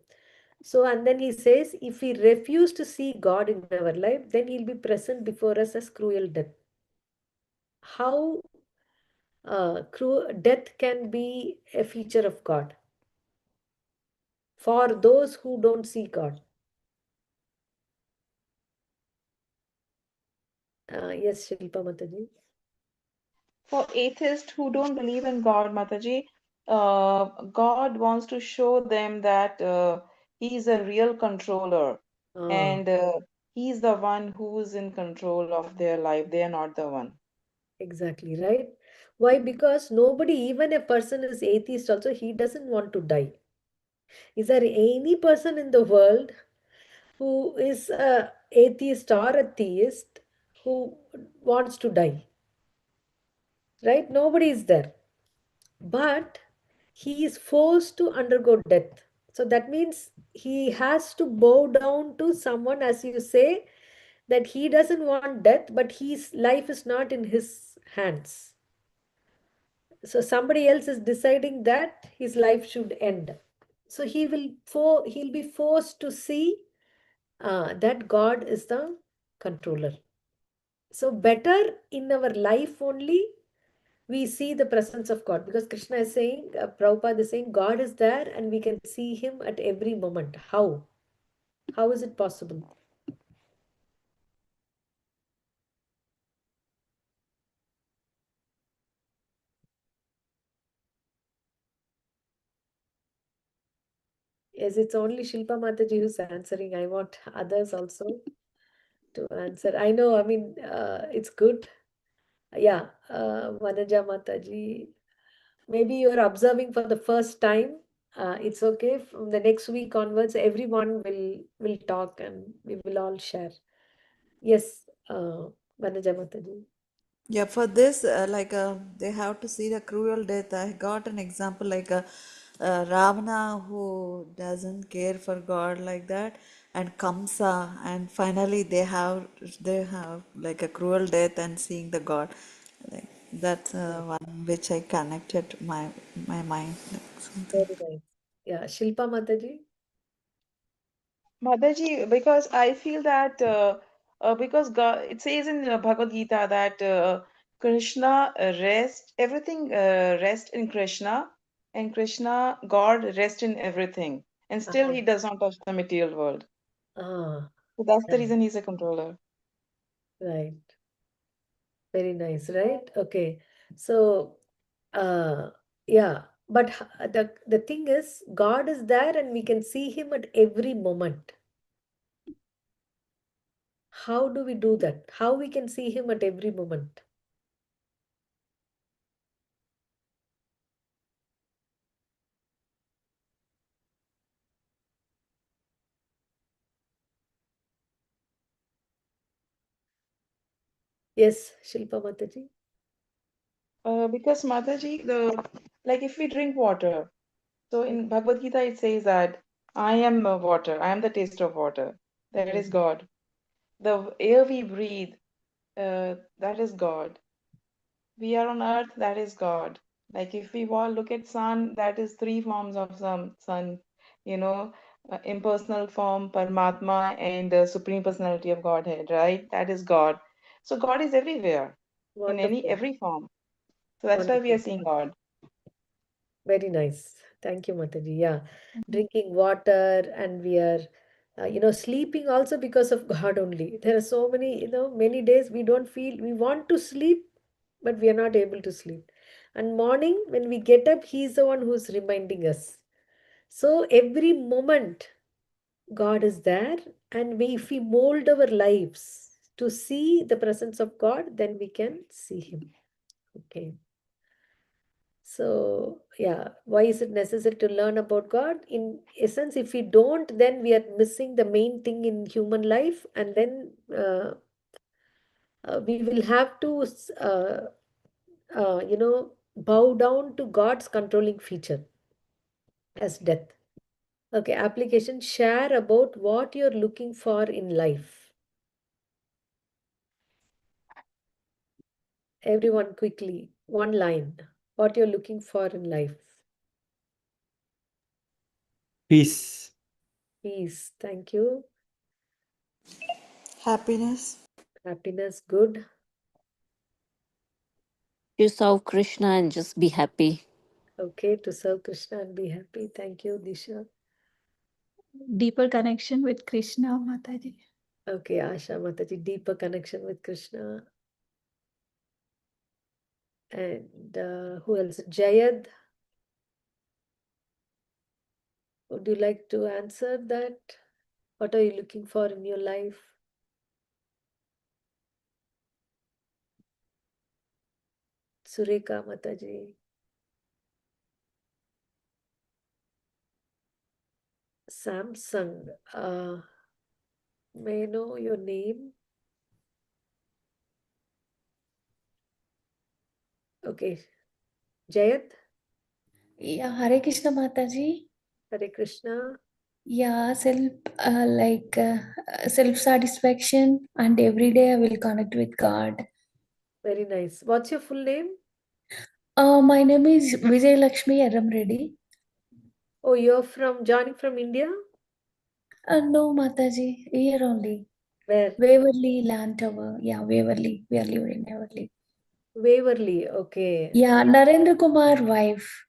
So, and then he says, if we refuse to see God in our life, then he'll be present before us as cruel death. How death can be a feature of God for those who don't see God? Yes, Shilpa Mataji. For atheists who don't believe in God, Mataji, God wants to show them that He is a real controller, Ah, and He's the one who's in control of their life. They are not the one. exactly, right? Why? Because nobody, even a person is atheist also, he doesn't want to die. Is there any person in the world who is a atheist or a theist who wants to die? Right? Nobody is there. But he is forced to undergo death. So that means he has to bow down to someone, as you say, that he doesn't want death, but his life is not in his hands. So somebody else is deciding that his life should end. So he'll be forced to see that God is the controller. So better in our life only we see the presence of God, because Krishna is saying, Prabhupada is saying, God is there and we can see him at every moment. How? How is it possible? Yes, it's only Shilpa Mataji who's answering. I want others also to answer. I know, I mean, it's good. Yeah, Vanaja Mataji, maybe you're observing for the first time. It's okay. From the next week onwards, everyone will talk and we will all share. Yes, Vanaja Mataji. Yeah, for this, they have to see the cruel death. I got an example like Ravana who doesn't care for God like that, and Kamsa, and finally they have like a cruel death and seeing the God. Like that's one which I connected my mind. Like something. Very nice. Yeah, Shilpa Mataji. Mataji, because I feel that because God, it says in Bhagavad Gita that Krishna everything rest in Krishna, and Krishna, God, rest in everything, and still Ah, He does not touch the material world. ah, So that's the right, reason He's a controller. right. Very nice, right? Okay. So, uh, yeah, but the thing is, God is there and we can see him at every moment. How do we do that? How we can see him at every moment? Yes, Shilpa Mataji. Because Mataji, like if we drink water, so in Bhagavad Gita it says that I am water, I am the taste of water. That is Mm. God. The air we breathe, that is God. We are on earth, that is God. Like if we all look at sun, that is three forms of some sun, you know, impersonal form, Paramatma, and the supreme personality of Godhead, right? That is God. So God is everywhere, in Wonderful, every form. So that's why we are wonderful. seeing God. Very nice. Thank you, Mataji. Yeah, drinking water and we are, sleeping also because of God only. There are so many, many days we don't feel, we want to sleep, but we are not able to sleep. And morning, when we get up, He's the one who's reminding us. So every moment, God is there. And if we mold our lives to see the presence of God, then we can see Him. Okay. So, yeah, why is it necessary to learn about God? In essence, if we don't, then we are missing the main thing in human life, and then we will have to, bow down to God's controlling feature as death. Okay, application, share about what you're looking for in life. Everyone, quickly, one line. What you're looking for in life. Peace. Peace, thank you. Happiness. Happiness, good. You serve Krishna and just be happy. Okay, to serve Krishna and be happy. Thank you, Disha. Deeper connection with Krishna, Mataji. Okay, Asha Mataji, deeper connection with Krishna. And who else? Jayad, would you like to answer that? What are you looking for in your life? Sureka Mataji. Samsung. May I know your name? Okay. Jayad, Yeah, Hare Krishna Mataji. Hare Krishna. Yeah, self satisfaction, and every day I will connect with God. Very nice. What's your full name? My name is Vijay Lakshmi Aram Reddy. Oh, you're joining from India? No, Mataji, here only. Where? Waverly Land Tower. Yeah, Waverly. We are living in Waverly. Waverly. Okay. Yeah, Narendra Kumar wife.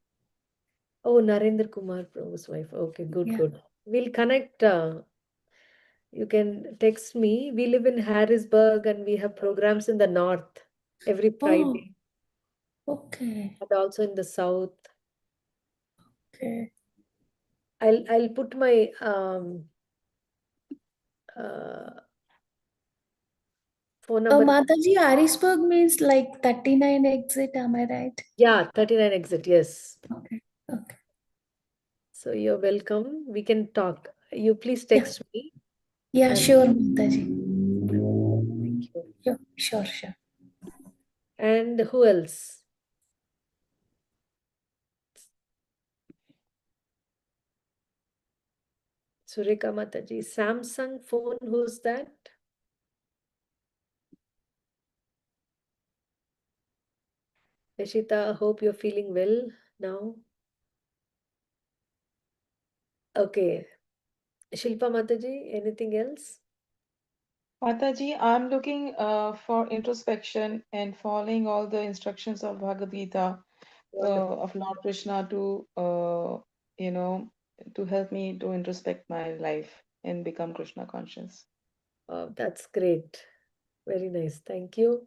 Oh, Narendra Kumar Prabhu's wife. Okay, good, Yeah. good. We'll connect. You can text me. We live in Harrisburg and we have programs in the north every Oh, Friday okay. and also in the south. Okay. I'll put my uh, phone number. Mataji, Harrisburg means like 39 exit, am I right? Yeah, 39 exit. Yes. Okay. Okay. So you're welcome. We can talk. You please Yeah. text me. Yeah, And sure, Mataji. thank you. Yeah, sure, sure. And who else? Sureka Mataji. Samsung phone. Who's that? Rishita, hope you're feeling well now. Okay. Shilpa Mataji, anything else? Mataji, I'm looking for introspection and following all the instructions of Bhagavad Gita, Wonderful. of Lord Krishna you know, to help me to introspect my life and become Krishna conscious. That's great. Very nice. Thank you.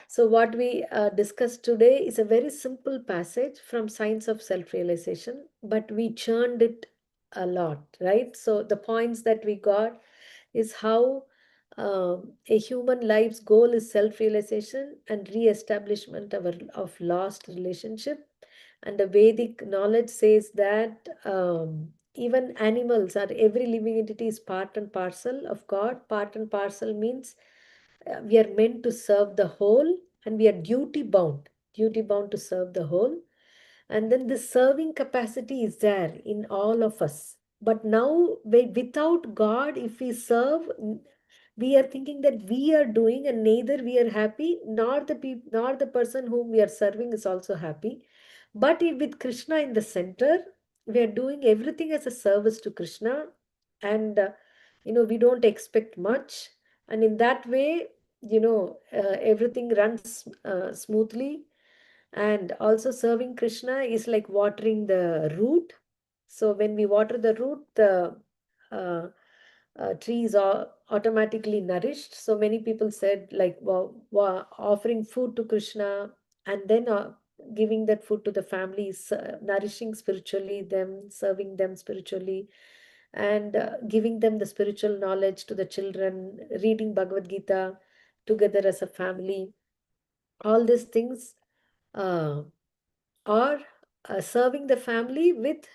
So, what we discussed today is a very simple passage from Science of Self Realization, but we churned it a lot, right? So, the points that we got is how a human life's goal is self realization and re establishment of lost relationship. And the Vedic knowledge says that even animals or every living entity is part and parcel of God. Part and parcel means we are meant to serve the whole and we are duty bound to serve the whole. And then the serving capacity is there in all of us. But now, without God, if we serve, we are thinking that we are doing, and neither we are happy, nor the person whom we are serving is also happy. But if with Krishna in the center, we are doing everything as a service to Krishna, and we don't expect much. And in that way, everything runs smoothly. And also, serving Krishna is like watering the root. So when we water the root, the uh, trees are automatically nourished. So many people said, like, offering food to Krishna and then giving that food to the family is nourishing spiritually them, serving them spiritually, and giving them the spiritual knowledge to the children, reading Bhagavad Gita together as a family. All these things uh, are serving the family with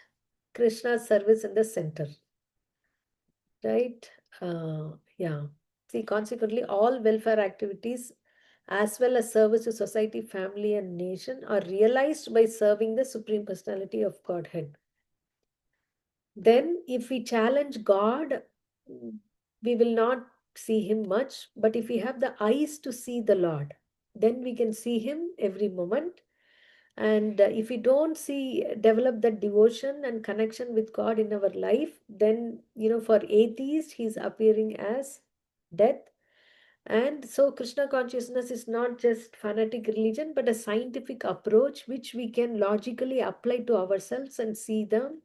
Krishna's service in the center. Right? Yeah. See, consequently, all welfare activities as well as service to society, family, and nation are realized by serving the Supreme Personality of Godhead. Then, if we challenge God, we will not see Him much. But if we have the eyes to see the Lord, then we can see Him every moment. And if we don't see, develop that devotion and connection with God in our life, then, for atheists, He's appearing as death. And so, Krishna consciousness is not just fanatic religion, but a scientific approach which we can logically apply to ourselves and see the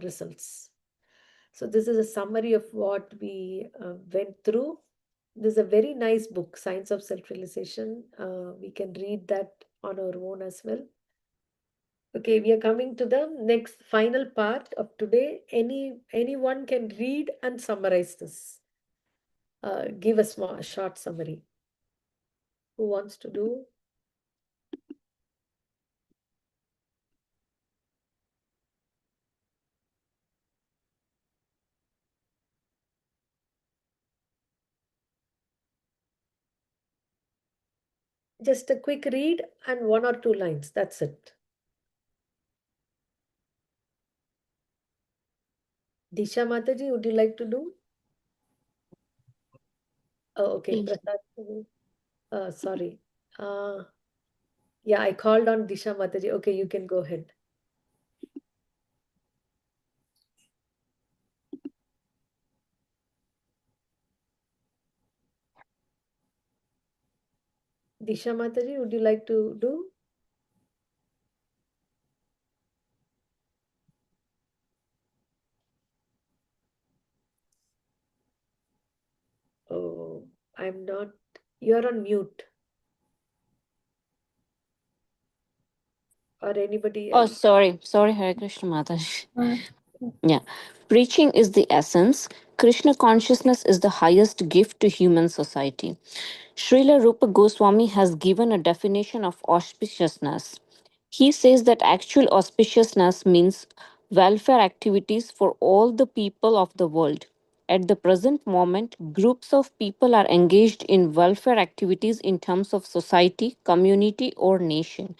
results. So, this is a summary of what we went through. This is a very nice book, Science of Self Realization. We can read that on our own as well. Okay, we are coming to the next final part of today. Anyone can read and summarize this. Give a small short summary. Who wants to do? Just a quick read and 1 or 2 lines. That's it. Disha Mataji, would you like to do? Oh, okay. Yes. Prasad. Sorry. Yeah, I called on Disha Mataji. Okay, you can go ahead. Disha Mataji, would you like to do? Oh, I'm not. You're on mute. Or anybody Oh, else? sorry, Hare Krishna Mataji. Uh, Yeah. Preaching is the essence. Krishna consciousness is the highest gift to human society. Srila Rupa Goswami has given a definition of auspiciousness. He says that actual auspiciousness means welfare activities for all the people of the world. At the present moment, groups of people are engaged in welfare activities in terms of society, community, or nation.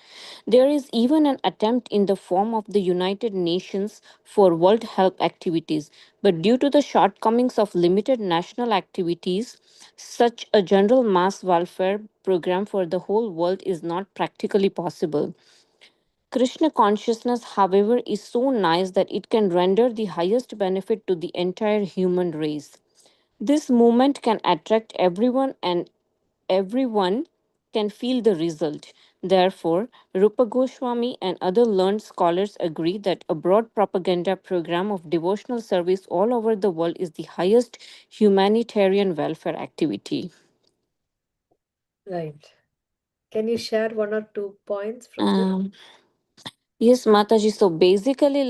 There is even an attempt in the form of the United Nations for world health activities, but due to the shortcomings of limited national activities, such a general mass welfare program for the whole world is not practically possible. Krishna consciousness, however, is so nice that it can render the highest benefit to the entire human race. This movement can attract everyone and everyone can feel the result. Therefore, Rupa Goswami and other learned scholars agree that a broad propaganda program of devotional service all over the world is the highest humanitarian welfare activity. Right. Can you share 1 or 2 points from this? Um, yes, Mataji. So basically,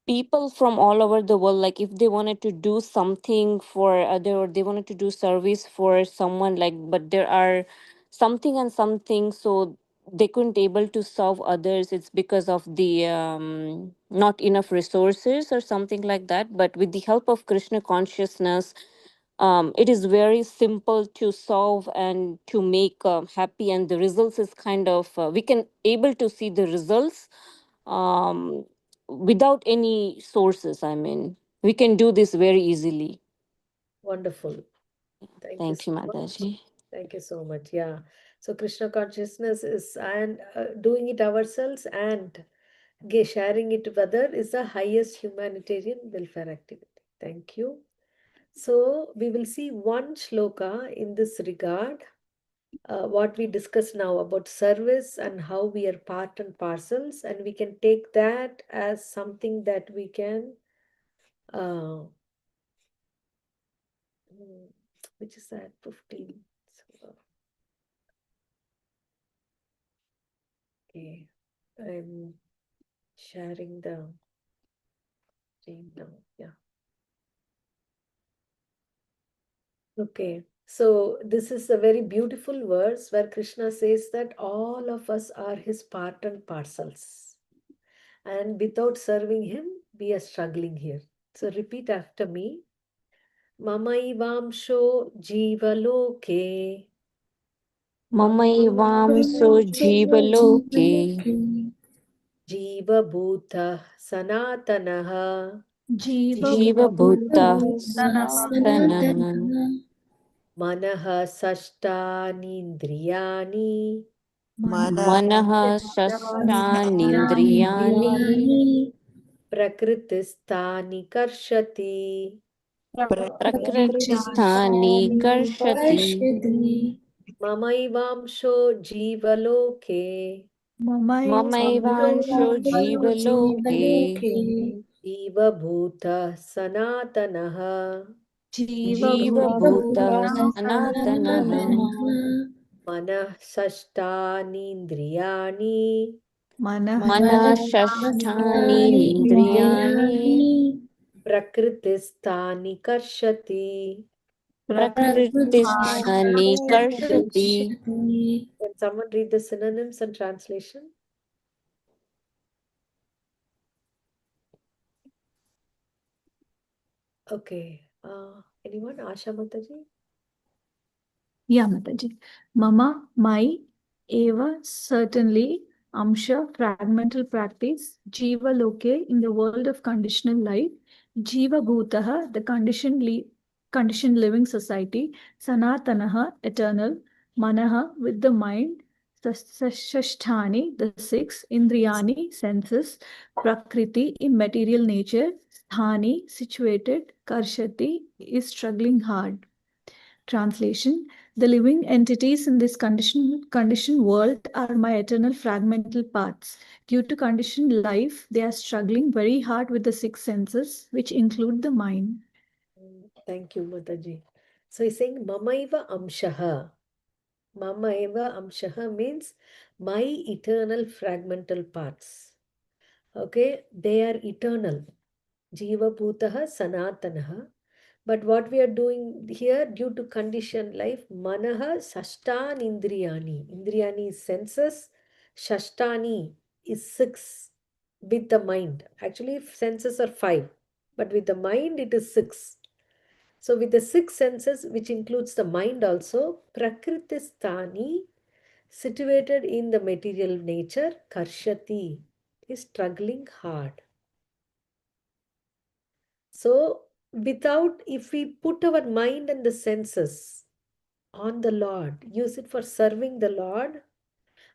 people from all over the world, like if they wanted to do something for other, or they wanted to do service for someone, like, but there are something and something, so they couldn't able to serve others. It's because of the not enough resources or something like that. But with the help of Krishna consciousness, it is very simple to solve and to make happy, and the results is kind of we can able to see the results um, without any sources. I mean, we can do this very easily. Wonderful. Thank you Thank so you, much. Mataji. Thank you so much. Yeah. So Krishna consciousness is, and doing it ourselves and sharing it with other is the highest humanitarian welfare activity. Thank you. So we will see one shloka in this regard. What we discuss now about service and how we are part and parcels, and we can take that as something that we can uh, which is that 15. So, okay, I'm sharing the screen now. Yeah. Okay. So this is a very beautiful verse where Krishna says that all of us are his part and parcels. And without serving him, we are struggling here. So repeat after me. Mamaivamsho jivaloke ममैवांसो जीवलोके जीवभूतः सनातनः जीवभूतः जीवभूतः सनातनः मनः षष्ठानीन्द्रियाणि मनः षष्ठानीन्द्रियाणि प्रकृतिस्थानि कर्षति प्रकृतिस्थानि कर्षति ममैवांशो जीवलोके ममैवांशो जीवलोके जीवभूतः सनातनः जीवभूतः सनातनः मनः षष्ठानीन्द्रियाणि मनः षष्ठानीन्द्रियाणि प्रकृतिस्थानि कर्षति. प्रकृतिस्थानि कर्षति Can someone read the synonyms and translation? Okay. Anyone? Asha Mataji? Yeah, Mataji. Mama, my, Eva, certainly, Amsha, fragmental practice, Jiva Loke, in the world of conditional life, Jiva Bhutaha, the conditioned living society, Sanatanaha, eternal, Manaha, with the mind, Shashtani, the six, Indriyani, senses, Prakriti, in material nature, Sthani, situated, Karshati, is struggling hard. Translation: the living entities in this conditioned world are my eternal fragmental parts. Due to conditioned life, they are struggling very hard with the six senses, which include the mind. Thank you, Mataji. So he's saying Mamaiva Amshaha. Mamaiva Amshaha means my eternal fragmental parts. Okay, they are eternal. Jiva Bhutaha Sanatanaha. But what we are doing here, due to conditioned life, Manaha Shashtan Indriyani. Indriyani is senses, Shashtani is six with the mind. Actually, senses are five, but with the mind it is six. So, with the six senses, which includes the mind also, Prakritisthani, situated in the material nature, Karshati, is struggling hard. So, if we put our mind and the senses on the Lord, use it for serving the Lord,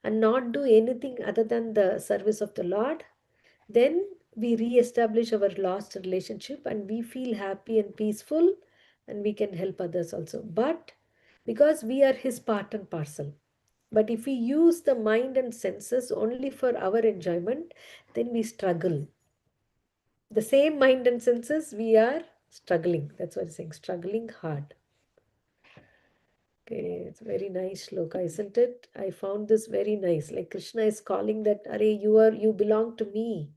and not do anything other than the service of the Lord, then we re-establish our lost relationship and we feel happy and peaceful and we can help others also. But because we are his part and parcel. But if we use the mind and senses only for our enjoyment, then we struggle. The same mind and senses, we are struggling. That's what I'm saying, struggling hard. Okay, it's very nice shloka, isn't it? I found this very nice. Like Krishna is calling that, Are, you belong to me.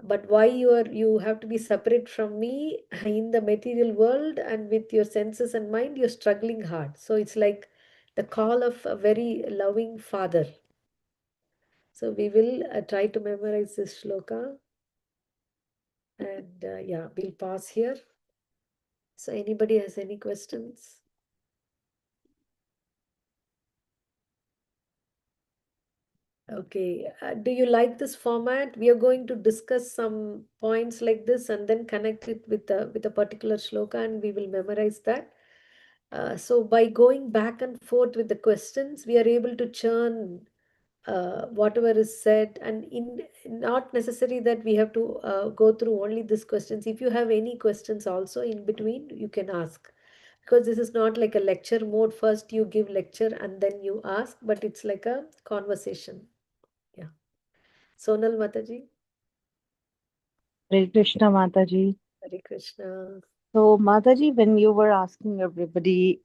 But why you have to be separate from me in the material world, and with your senses and mind, you're struggling hard. So it's like the call of a very loving father. So we will try to memorize this shloka. And yeah, we'll pause here. So anybody has any questions? Okay, do you like this format? We are going to discuss some points like this and then connect it with a particular shloka, and we will memorize that. So by going back and forth with the questions, we are able to churn whatever is said, and in not necessary that we have to go through only these questions. If you have any questions also in between, you can ask, because this is not like a lecture mode. First you give lecture and then you ask, but it's like a conversation. Yeah. Sonal Mataji. Hare Krishna, Mataji. Hare Krishna. So, Mataji, when you were asking everybody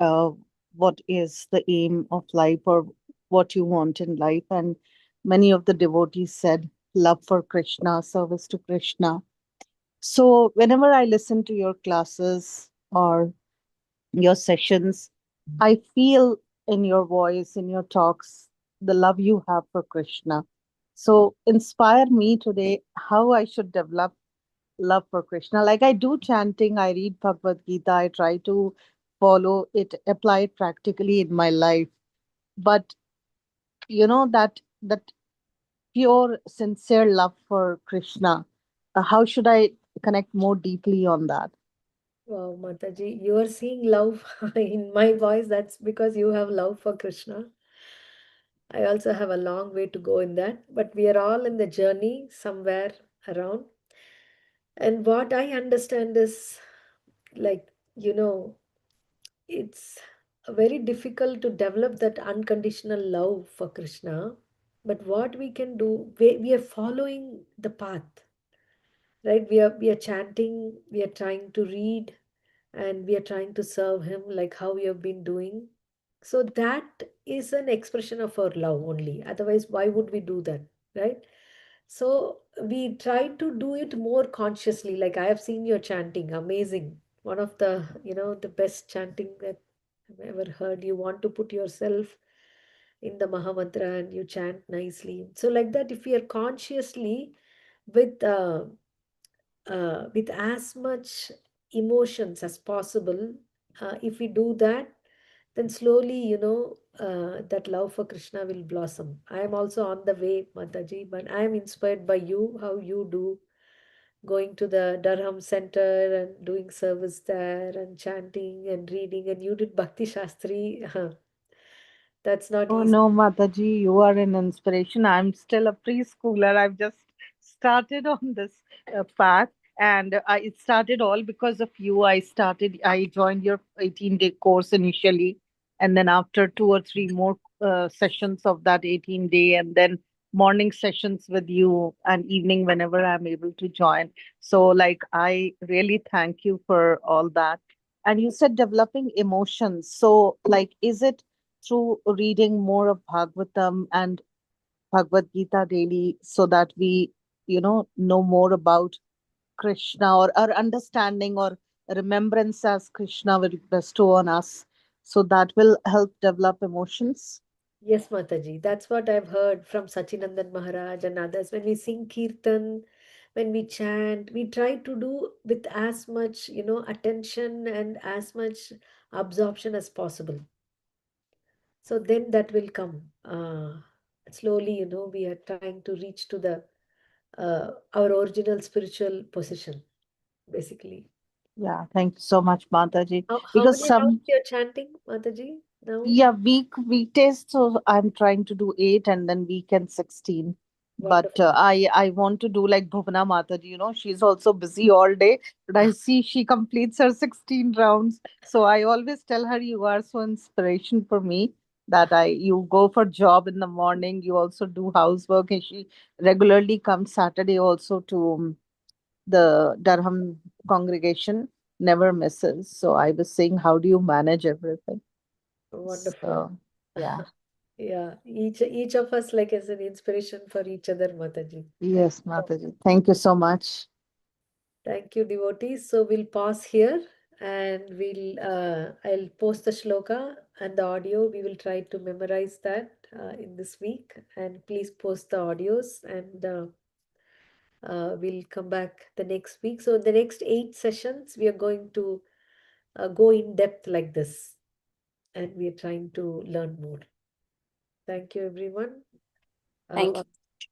what is the aim of life or what you want in life, and many of the devotees said love for Krishna, service to Krishna. So, whenever I listen to your classes or your sessions, I feel in your voice, in your talks, the love you have for Krishna. So inspire me today how I should develop love for Krishna. Like I do chanting, I read Bhagavad Gita, I try to follow it, apply it practically in my life. But that pure, sincere love for Krishna, how should I connect more deeply on that? Wow, Mataji, you are seeing love in my voice. That's because you have love for Krishna. I also have a long way to go in that, but we are all in the journey somewhere around. And what I understand is like, it's very difficult to develop that unconditional love for Krishna. But what we can do, we are following the path, right? We are chanting, we are trying to read, and we are trying to serve him like how we have been doing. So that is an expression of our love only. Otherwise, why would we do that, right? So we try to do it more consciously. Like I have seen your chanting, amazing. One of the, the best chanting that I've ever heard. You want to put yourself in the Mahamantra and you chant nicely. So like that, if we are consciously with with as much emotions as possible, if we do that, then slowly, that love for Krishna will blossom. I am also on the way, Mataji, but I am inspired by you, how you do, going to the Durham Center and doing service there and chanting and reading, and you did Bhakti Shastri. That's not Oh easy. no, Mataji, you are an inspiration. I'm still a preschooler. I've just started on this path, and it started all because of you. I joined your 18-day course initially, and then after two or three more sessions of that 18-day, and then morning sessions with you, and evening whenever I'm able to join. So, like, I really thank you for all that. And you said developing emotions. So, like, is it through reading more of Bhagavatam and Bhagavad Gita daily so that we, know more about Krishna, or our understanding or remembrance as Krishna will bestow on us? So that will help develop emotions. Yes, Mataji. That's what I've heard from Sachinandan Maharaj and others. When we sing Kirtan, when we chant, we try to do with as much, attention and as much absorption as possible. So then that will come. Slowly, we are trying to reach to the our original spiritual position, basically. Yeah, thank you so much, Mataji. How Because many rounds some you're chanting, Mataji, now? Yeah, weekdays. So I'm trying to do 8 and then weekend 16. But Wonderful. I want to do like Bhuvana Mataji. She's also busy all day. But I see she completes her 16 rounds. So I always tell her you are so inspiration for me that I you go for job in the morning. You also do housework, and she regularly comes Saturday also to the Durham congregation. Never misses. So I was saying, how do you manage everything? Wonderful. So, yeah. Yeah, each of us like as an inspiration for each other, Mataji. Thank Yes, you so much. Mataji. Thank you so much. Thank you, devotees. So we'll pause here and I'll post the shloka and the audio. We will try to memorize that in this week. And please post the audios and we'll come back the next week. So the next 8 sessions, we are going to go in depth like this, and we are trying to learn more. Thank you, everyone. Thank you.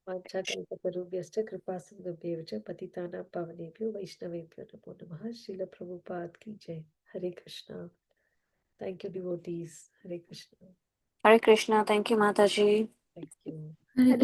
वाञ्छाकल्पतरुभ्यश्च कृपासिन्धुभ्येव च पतितानां पावनेभ्यो वैष्णवेभ्यो नमो नमः। श्रील प्रभुपाद की जय। हरे Krishna. Thank you, devotees. Hare Krishna. Hare Krishna. Thank you, Mataji. Thank you. Hare